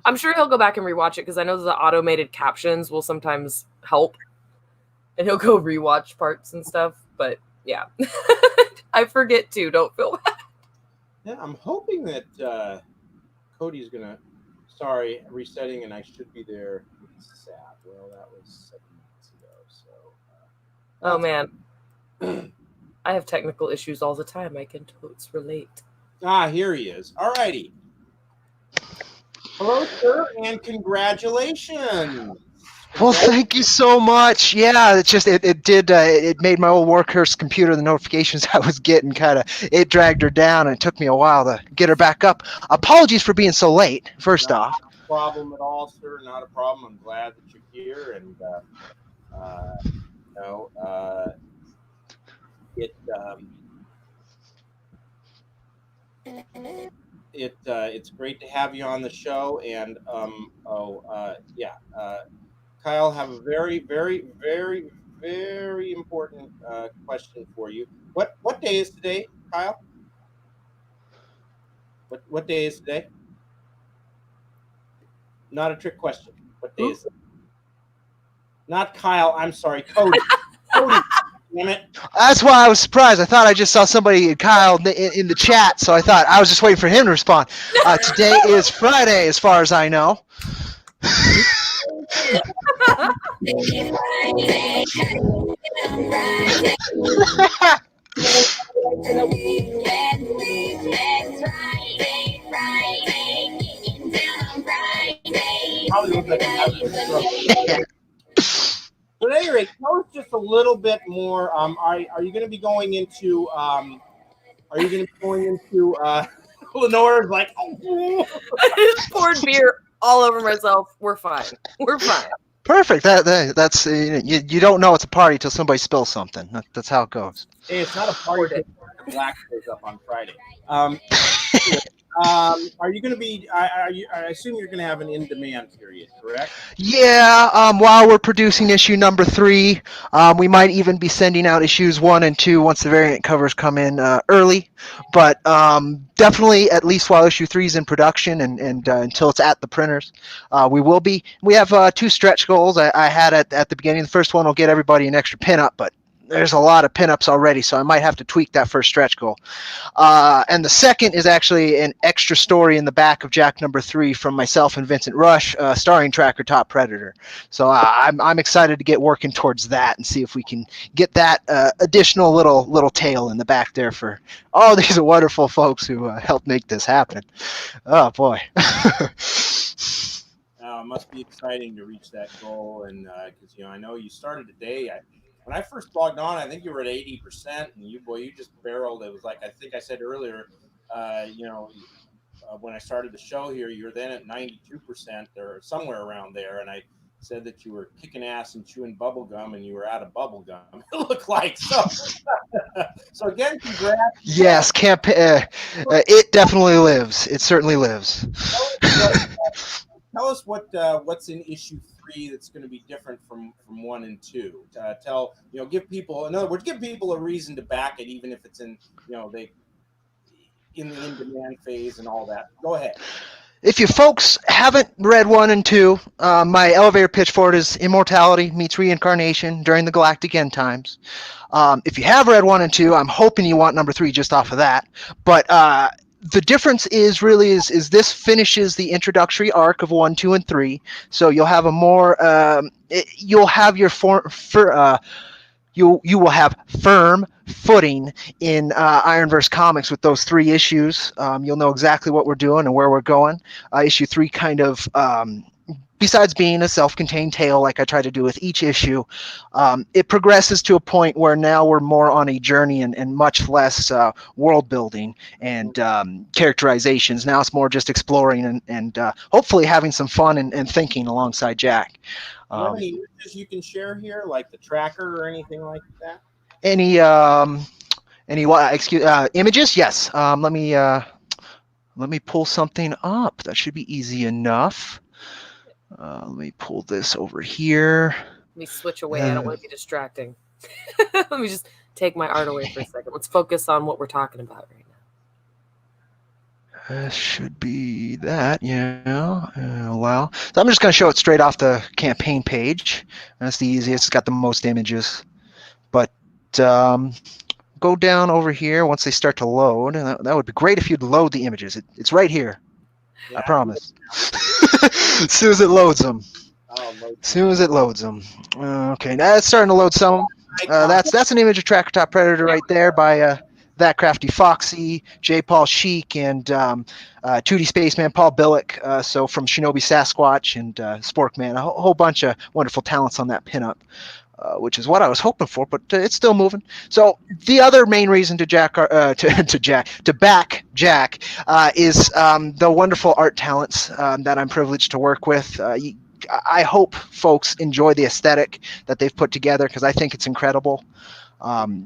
I'm sure he'll go back and rewatch it, because I know the automated captions will sometimes help, and he'll go rewatch parts and stuff. But yeah, I forget too. Don't feel bad. Yeah, I'm hoping that Cody's gonna. Sorry, resetting, and I should be there. It's sad. Well, that was 7 minutes ago. So. Oh man, I have technical issues all the time. I can totes relate. Here he is. All righty. Hello, sir, and congratulations. Well, thank you so much. Yeah, it made my old workhorse computer, the notifications I was getting, it dragged her down, and it took me a while to get her back up. Apologies for being so late, first off. Not a problem at all, sir. Not a problem. I'm glad that you're here, and it's great to have you on the show, and Kyle, have a very, very, very, very important question for you. What day is today, Kyle? What day is today? Not a trick question. What day is it? Not Kyle. I'm sorry, Cody. Cody. Damn it. That's why I was surprised. I thought I just saw somebody, Kyle, in the chat, so I thought I was just waiting for him to respond. Today is Friday, as far as I know. Probably looks like I'm having a stroke. So at any rate, tell us just a little bit more. Are you going to be going into? Lenore's like, oh. I just poured beer all over myself. We're fine. We're fine. Perfect. That's you don't know it's a party till somebody spills something. That's how it goes. Hey, it's not a party. Black goes up on Friday. Are you going to be? I assume you're going to have an in-demand period, correct? Yeah. While we're producing issue number 3, we might even be sending out issues 1 and 2 once the variant covers come in early. But definitely, at least while issue 3 is in production and until it's at the printers, we will be. We have 2 stretch goals. I had at the beginning. The first one will get everybody an extra pinup, but there's a lot of pinups already, so I might have to tweak that first stretch goal. And the second is actually an extra story in the back of Jack number 3 from myself and Vincent Rush, starring Tracker Top Predator. So I'm excited to get working towards that and see if we can get that additional little tale in the back there for all these wonderful folks who helped make this happen. Oh boy. It must be exciting to reach that goal, and because I know you started today. When I first logged on, I think you were at 80%, and you just barreled. It was like I think I said earlier, when I started the show here, you were then at 92% or somewhere around there, and I said that you were kicking ass and chewing bubble gum, and you were out of bubble gum. It looked like so. So again, congrats. Yes, it definitely lives. It certainly lives. Tell us what's in issue 3 that's going to be different from 1 and 2. Give people, in other words, give people a reason to back it, even if it's in the in-demand phase and all that. Go ahead. If you folks haven't read 1 and 2, my elevator pitch for it is immortality meets reincarnation during the galactic end times. If you have read 1 and 2, I'm hoping you want number 3 just off of that. But the difference is this finishes the introductory arc of 1, 2, and 3. So you'll have a more you'll have your you will have firm footing in Ironverse Comics with those 3 issues. You'll know exactly what we're doing and where we're going. Issue 3 kind of, besides being a self-contained tale like I try to do with each issue, it progresses to a point where now we're more on a journey and much less world building and characterizations. Now it's more just exploring and hopefully having some fun and thinking alongside Jack. Any images you can share here, like the tracker or anything like that? Any images? Yes. Let me pull something up. That should be easy enough. Let me pull this over here. Let me switch away. I don't want to be distracting. Let me just take my art away for a second. Let's focus on what we're talking about right now. Should be that, well. So I'm just going to show it straight off the campaign page. That's the easiest. It's got the most images. But go down over here once they start to load. And that would be great if you'd load the images. It's right here. Yeah, I promise. As soon as it loads them. Okay, now it's starting to load some. That's an image of Tracker Top Predator right there by That Crafty Foxy, J. Paul Chic, and 2D Spaceman Paul Billick. So from Shinobi Sasquatch and Sporkman, a whole bunch of wonderful talents on that pinup. Which is what I was hoping for, but it's still moving. So the other main reason to back Jack is the wonderful art talents that I'm privileged to work with. I hope folks enjoy the aesthetic that they've put together because I think it's incredible.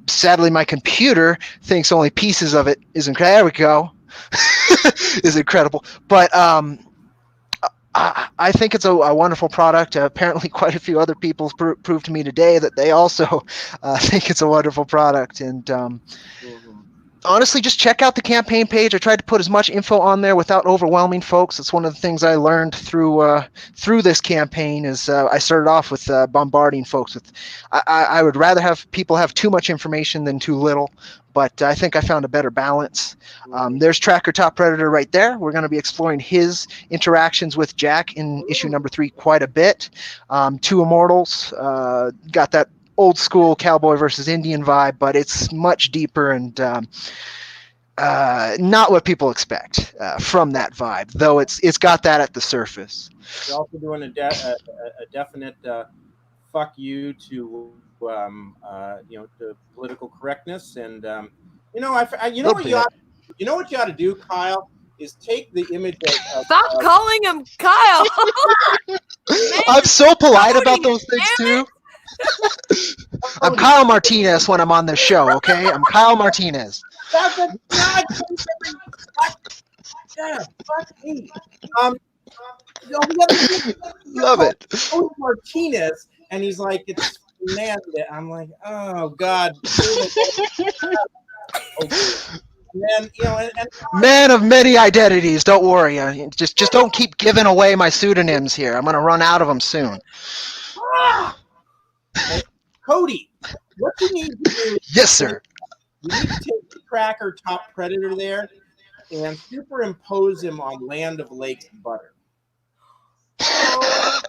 Sadly, my computer thinks only pieces of it is incredible. There we go. Is incredible, but I think it's a wonderful product. Apparently, quite a few other people proved to me today that they also think it's a wonderful product. And honestly, just check out the campaign page. I tried to put as much info on there without overwhelming folks. It's one of the things I learned through this campaign. Is I started off with bombarding folks with. I would rather have people have too much information than too little, but I think I found a better balance. There's Tracker Top Predator right there. We're going to be exploring his interactions with Jack in issue number 3 quite a bit. Two Immortals got that old school cowboy versus Indian vibe, but it's much deeper and not what people expect from that vibe, though it's got that at the surface. You're also doing a definite fuck you to to political correctness, and you know what you ought to do, Kyle, is take the image of Stop calling him Kyle. I'm so polite about those things too. I'm Kyle Martinez when I'm on this show, okay? I'm Kyle Martinez. Fuck me. Love it. Martinez, and he's like, it's man. I'm like, oh God. Man, man of many identities. Don't worry. Just don't keep giving away my pseudonyms here. I'm gonna run out of them soon. Cody, what you need to do? Yes, sir. You need to take the Tracker Top Predator there and superimpose him on Land of Lakes Butter. Oh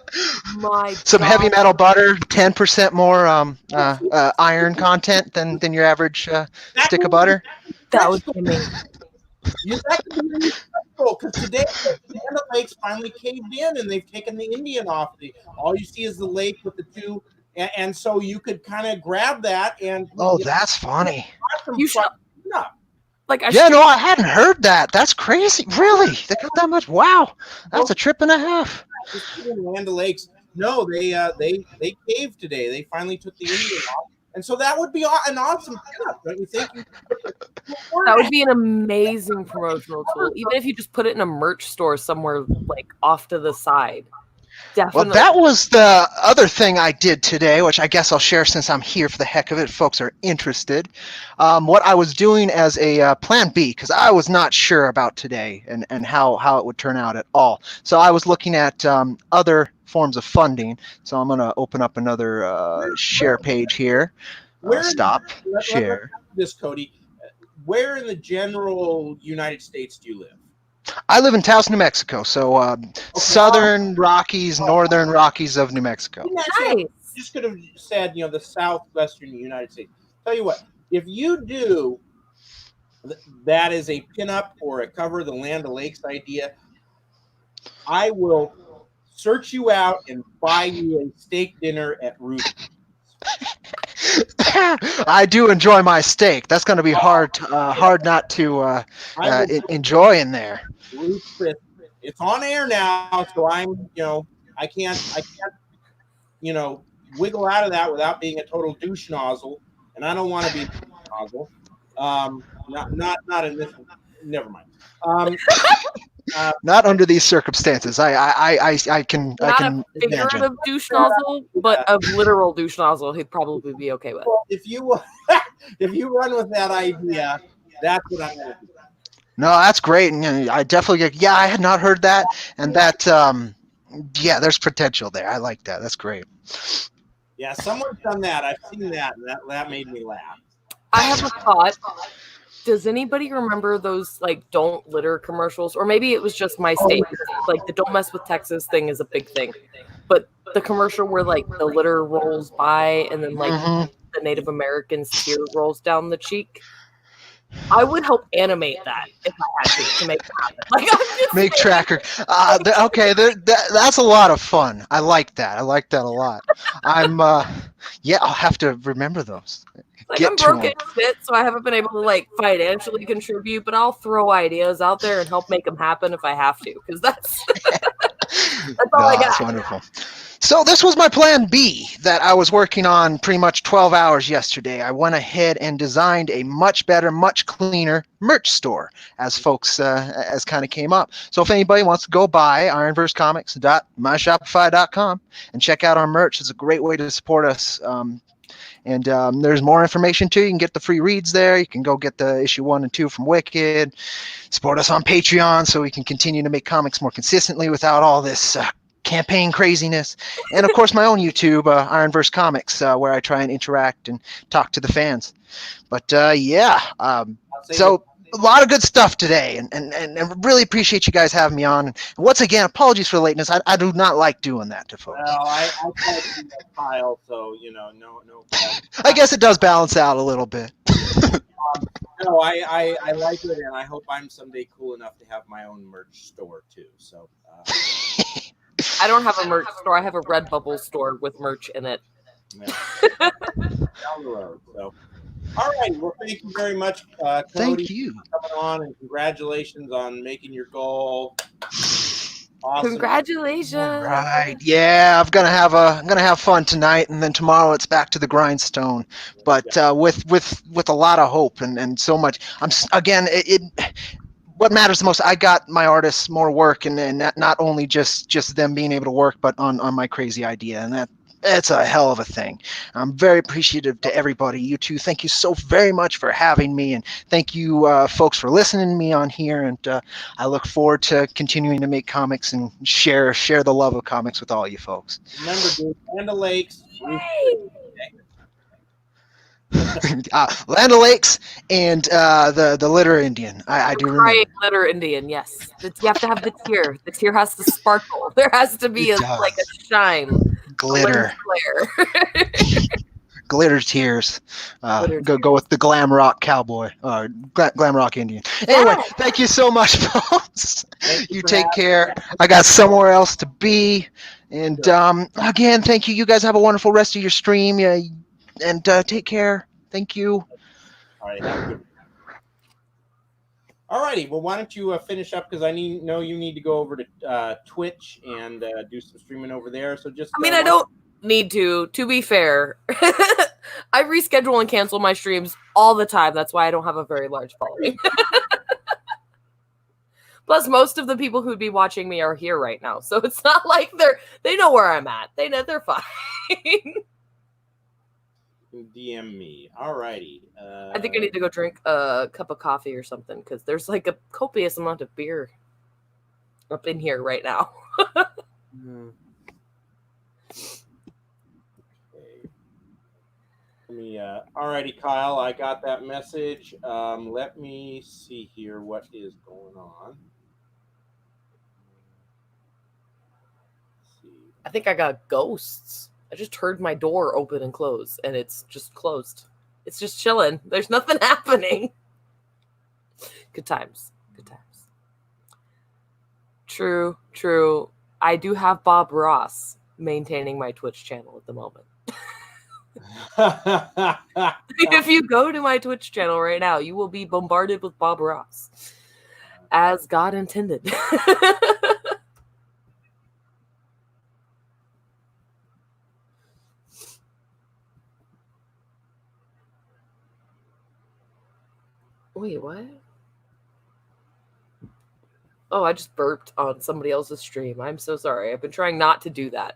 my Some God. heavy metal butter, 10% more iron content than your average stick of butter. That would be amazing. That could be really special because today Land of Lakes finally caved in and they've taken the Indian off. All you see is the lake with the two. And so you could kind of grab that and that's funny. You should, like, I hadn't heard that. That's crazy. Really? They got that much? Wow, that's a trip and a half. Land O'Lakes. No, they caved today. They finally took the Indian off, and so that would be an awesome pickup, don't you think? That would be an amazing promotional tool, even if you just put it in a merch store somewhere, like off to the side. Definitely. Well, that was the other thing I did today, which I guess I'll share since I'm here for the heck of it. Folks are interested. What I was doing as a plan B, because I was not sure about today and how it would turn out at all. So I was looking at other forms of funding. So I'm going to open up another share page here. Stop share. This, Cody. Where in the general United States do you live? I live in Taos, New Mexico, so southern Rockies, northern Rockies of New Mexico. Nice. You just could have said, the southwestern United States. Tell you what, if you do that as a pinup or a cover of the Land O'Lakes idea, I will search you out and buy you a steak dinner at Ruby's. I do enjoy my steak. That's going to be hard not to enjoy in there. It's on air now, so I can't wiggle out of that without being a total douche nozzle, and I don't want to be a douche nozzle. Not in this one. Never mind. Not under these circumstances. I can a figurative douche nozzle, but a literal douche nozzle he'd probably be okay with. Well, if you run with that idea, that's what I'm going to do. No, that's great, and I definitely I had not heard that, and that there's potential there. I like that. That's great. Yeah, someone's done that. I've seen that, and that made me laugh. I have a thought. Does anybody remember those don't litter commercials? Or maybe it was just my state. Like the don't mess with Texas thing is a big thing. But the commercial where the litter rolls by and then the Native American's tear rolls down the cheek. I would help animate that if I had to make it happen. Make Tracker. Okay, that's a lot of fun. I like that. I like that a lot. I'll have to remember those. I'm broke as shit, so I haven't been able to financially contribute, but I'll throw ideas out there and help make them happen if I have to, because that's all I got. That's wonderful. So this was my plan B that I was working on pretty much 12 hours yesterday. I went ahead and designed a much better, much cleaner merch store as folks as kind of came up. So if anybody wants to go by ironversecomics.myshopify.com and check out our merch, it's a great way to support us. And there's more information too. You can get the free reads there. You can go get the issue 1 and 2 from Wicked. Support us on Patreon so we can continue to make comics more consistently without all this campaign craziness. And of course, my own YouTube, Ironverse Comics, where I try and interact and talk to the fans. But yeah, so a lot of good stuff today, and really appreciate you guys having me on. And once again, apologies for the lateness. I do not like doing that to folks. Well, I tried to do that file, so no. I guess it does balance out a little bit. No, I like it, and I hope I'm someday cool enough to have my own merch store too. So I don't have a merch store. I have a Redbubble store with merch in it. Yeah. Down the road. So, all right. Well, thank you very much, Cody, Thank you. for coming on, and congratulations on making your goal. Awesome. Congratulations! Right. Yeah, I'm gonna have fun tonight, and then tomorrow it's back to the grindstone. But with a lot of hope and so much. What matters the most, I got my artists more work, and not only just them being able to work, but on my crazy idea, and that's a hell of a thing. I'm very appreciative to everybody. You two, thank you so very much for having me, and thank you folks for listening to me on here. And I look forward to continuing to make comics and share the love of comics with all you folks. Remember, dude, Land O'Lakes. Land O'Lakes and the Litter Indian. I do remember. Right, Litter Indian, yes. You have to have the tear. The tear has to sparkle. There has to be like a shine. Glitter. Glare. Glitter tears. Glitter Go with the glam rock cowboy. Glam rock Indian. Anyway, thank you so much, folks. You take care. I got somewhere else to be. And again, thank you. You guys have a wonderful rest of your stream. Yeah. And take care. Thank you. All right. Have a good one. All righty. Well, why don't you finish up, because I know you need to go over to Twitch and do some streaming over there. So just. I don't need to. To be fair, I reschedule and cancel my streams all the time. That's why I don't have a very large following. Plus, most of the people who'd be watching me are here right now, so it's not like they know where I'm at. They know they're fine. DM me. All righty. I think I need to go drink a cup of coffee or something, because there's like a copious amount of beer up in here right now. Okay. Let me. All righty, Kyle. I got that message. Let me see here what is going on. Let's see. I think I got ghosts. I just heard my door open and close, and it's just closed. It's just chilling. There's nothing happening. Good times. Good times. True. I do have Bob Ross maintaining my Twitch channel at the moment. If you go to my Twitch channel right now, you will be bombarded with Bob Ross. As God intended. Wait, what? Oh, I just burped on somebody else's stream. I'm so sorry. I've been trying not to do that.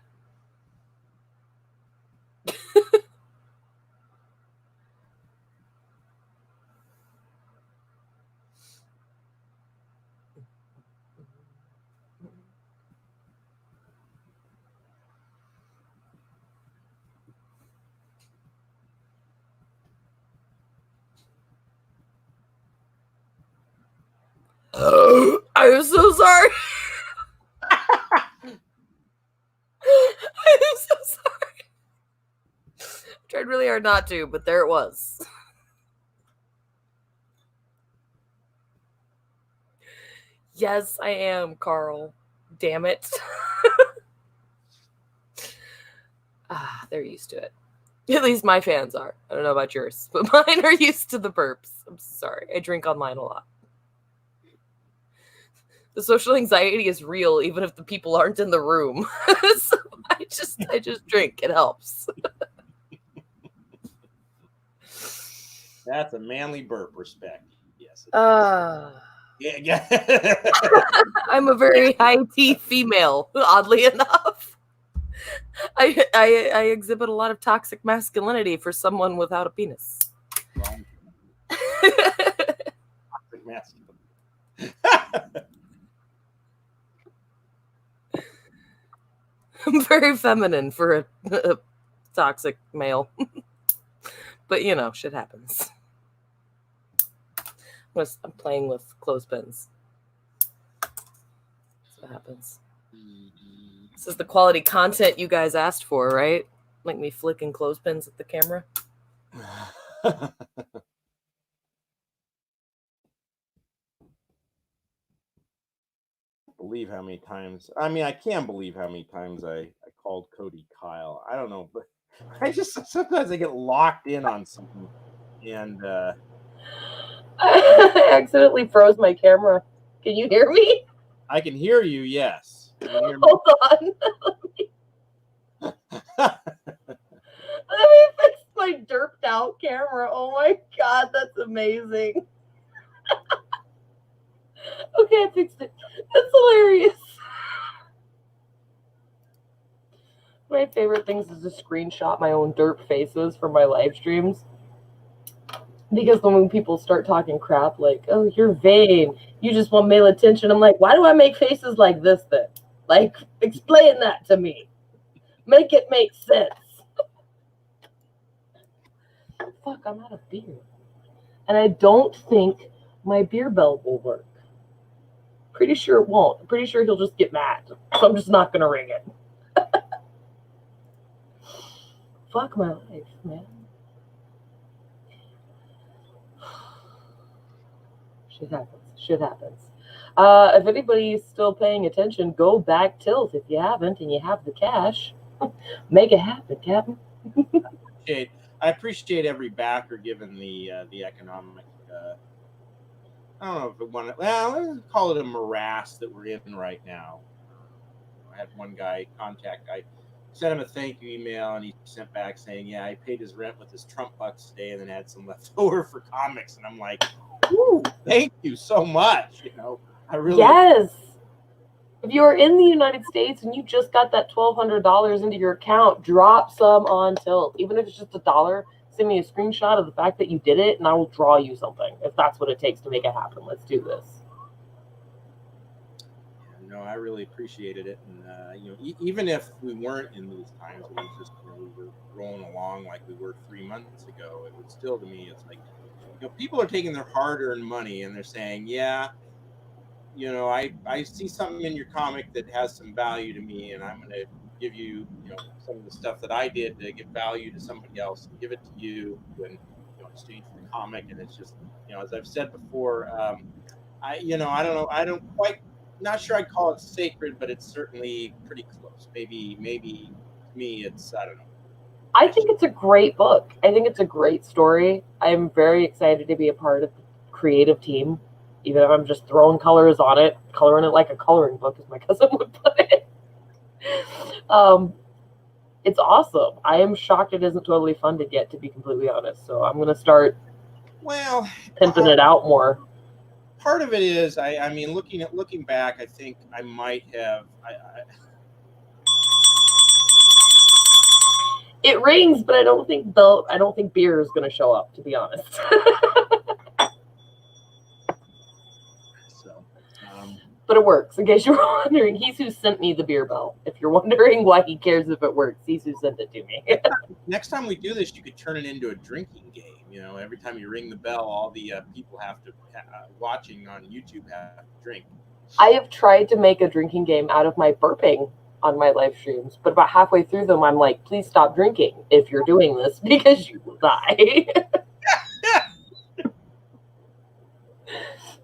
I'm so sorry. I'm so sorry. I tried really hard not to, but there it was. Yes, I am, Carl. Damn it. They're used to it. At least my fans are. I don't know about yours, but mine are used to the burps. I'm sorry. I drink online a lot. The social anxiety is real, even if the people aren't in the room. So I just drink. It helps. That's a manly burp. Respect. Yes. Yeah. I'm a very high T female, oddly enough. I exhibit a lot of toxic masculinity for someone without a penis. Wrong. Toxic masculine. I'm very feminine for a toxic male. But, you know, shit happens. I'm playing with clothespins. That's what happens. This is the quality content you guys asked for, right? Like me flicking clothespins at the camera. Believe how many times. I mean, I can't believe how many times I called Cody Kyle. I don't know, but I just sometimes I get locked in on something, and I accidentally froze my camera. Can you hear me? I can hear you. Yes. Can you hear me? Hold on. Let me fix my derped out camera. Oh my god, that's amazing. Okay, I fixed it. That's hilarious. My favorite things is to screenshot my own derp faces for my live streams. Because when people start talking crap, like, oh, you're vain, you just want male attention, I'm like, why do I make faces like this then? Like, explain that to me. Make it make sense. Fuck, I'm out of beer. And I don't think my beer bell will work. Pretty sure it won't. I'm pretty sure he'll just get mad. So I'm just not going to ring it. Fuck my life, man. Shit happens. Shit happens. If anybody's still paying attention, go back tilt if you haven't and you have the cash. Make it happen, Captain. I appreciate every backer given the economic. I don't know if it wanted. Well, let's call it a morass that we're in right now. I had one guy contact. I sent him a thank you email, and he sent back saying, "Yeah, I paid his rent with his Trump bucks today, and then had some left over for comics." And I'm like, "Ooh, thank you so much." You know, I really. Yes. If you are in the United States and you just got that $1,200 into your account, drop some on Tilt. Even if it's just $1, send me a screenshot of the fact that you did it, and I will draw you something if that's what it takes to make it happen. Let's do this. No, I really appreciated it, and you know, even if we weren't in these times, it was just we were rolling along like we were 3 months ago. It would still, to me, it's like, you know, people are taking their hard-earned money and they're saying, yeah, you know, I see something in your comic that has some value to me, and I'm going to give you, you know, some of the stuff that I did to give value to somebody else and give it to you and, you know, exchange for the comic. And it's just, you know, as I've said before, you know, I don't know, I don't quite, not sure I'd call it sacred, but it's certainly pretty close. Maybe to me, it's, I don't know. I think it's a great book. I think it's a great story. I'm very excited to be a part of the creative team. Even if I'm just throwing colors on it, coloring it like a coloring book, as my cousin would put it. It's awesome. I am shocked it isn't totally funded yet, to be completely honest. So I'm going to start pimping it out more. Part of it is, I mean, looking back, I think I might have. It rings, but I don't think beer is going to show up, to be honest. But it works. In case you were wondering, he's who sent me the beer bell. If you're wondering why he cares if it works, he's who sent it to me. Next time we do this, you could turn it into a drinking game. You know, every time you ring the bell, all the people have to watching on YouTube have to drink. I have tried to make a drinking game out of my burping on my live streams, but about halfway through them, I'm like, please stop drinking if you're doing this because you will die.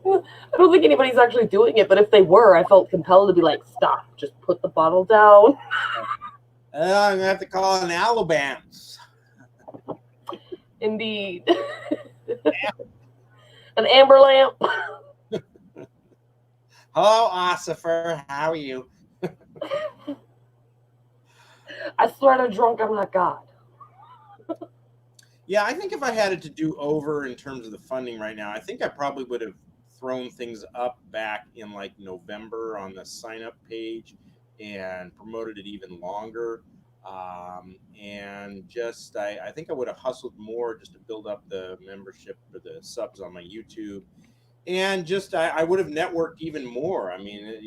I don't think anybody's actually doing it, but if they were, I felt compelled to be like, stop, just put the bottle down. I'm going to have to call an Alabams. Indeed. An amber lamp. Hello, Ossifer. How are you? I swear to drunk, I'm not God. Yeah, I think if I had it to do over in terms of the funding right now, I think I probably would have thrown things up back in like November on the sign up page and promoted it even longer. And just I think I would have hustled more just to build up the membership or the subs on my YouTube, and just I would have networked even more. I mean,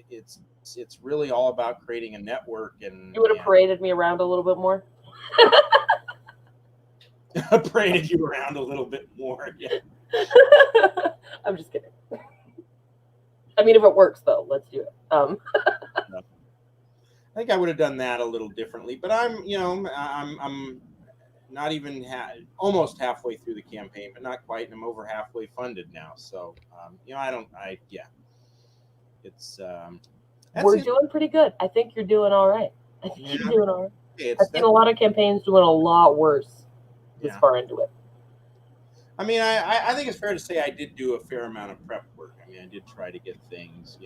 it's really all about creating a network, and You would have paraded me around a little bit more. paraded you around a little bit more. Yeah. I'm just kidding. I mean, if it works though, let's do it. I think I would have done that a little differently, but I'm not even almost halfway through the campaign, but not quite, and I'm over halfway funded now. So it's we're doing pretty good. I think you're doing all right. I think you're doing all right. I've seen a lot of campaigns doing a lot worse this far into it. I mean, I think it's fair to say I did do a fair amount of prep work. I mean, I did try to get things,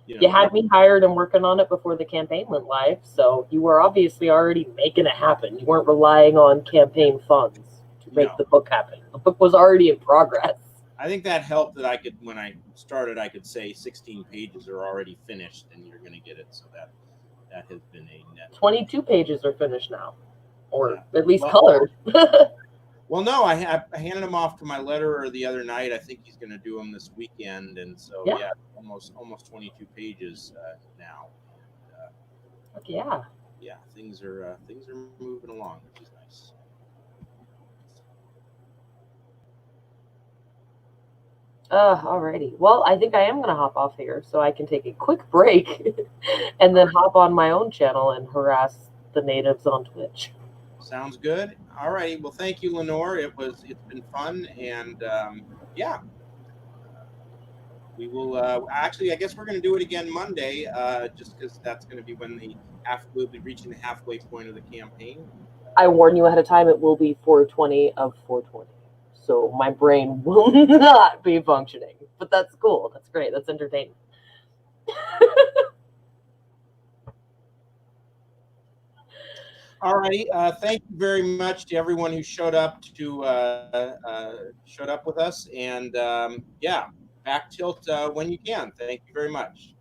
You had me hired and working on it before the campaign went live, so you were obviously already making it happen. You weren't relying on campaign funds to make the book happen. The book was already in progress. I think that helped that I could, when I started, I could say 16 pages are already finished and you're going to get it. So that has been a net. 22 pages are finished now, or at least colored. Well, no, I handed him off to my letterer the other night. I think he's going to do them this weekend, and so almost 22 pages now. Yeah, things are moving along, which is nice. Alrighty. Well, I think I am going to hop off here so I can take a quick break and then hop on my own channel and harass the natives on Twitch. Sounds good. All righty. Well, thank you, Leanore. It's been fun, and we will actually. I guess we're going to do it again Monday, just because that's going to be when we'll be reaching the halfway point of the campaign. I warn you ahead of time. It will be 420 of 420, so my brain will not be functioning. But that's cool. That's great. That's entertaining. All righty. Thank you very much to everyone who showed up with us, and back tilt when you can. Thank you very much.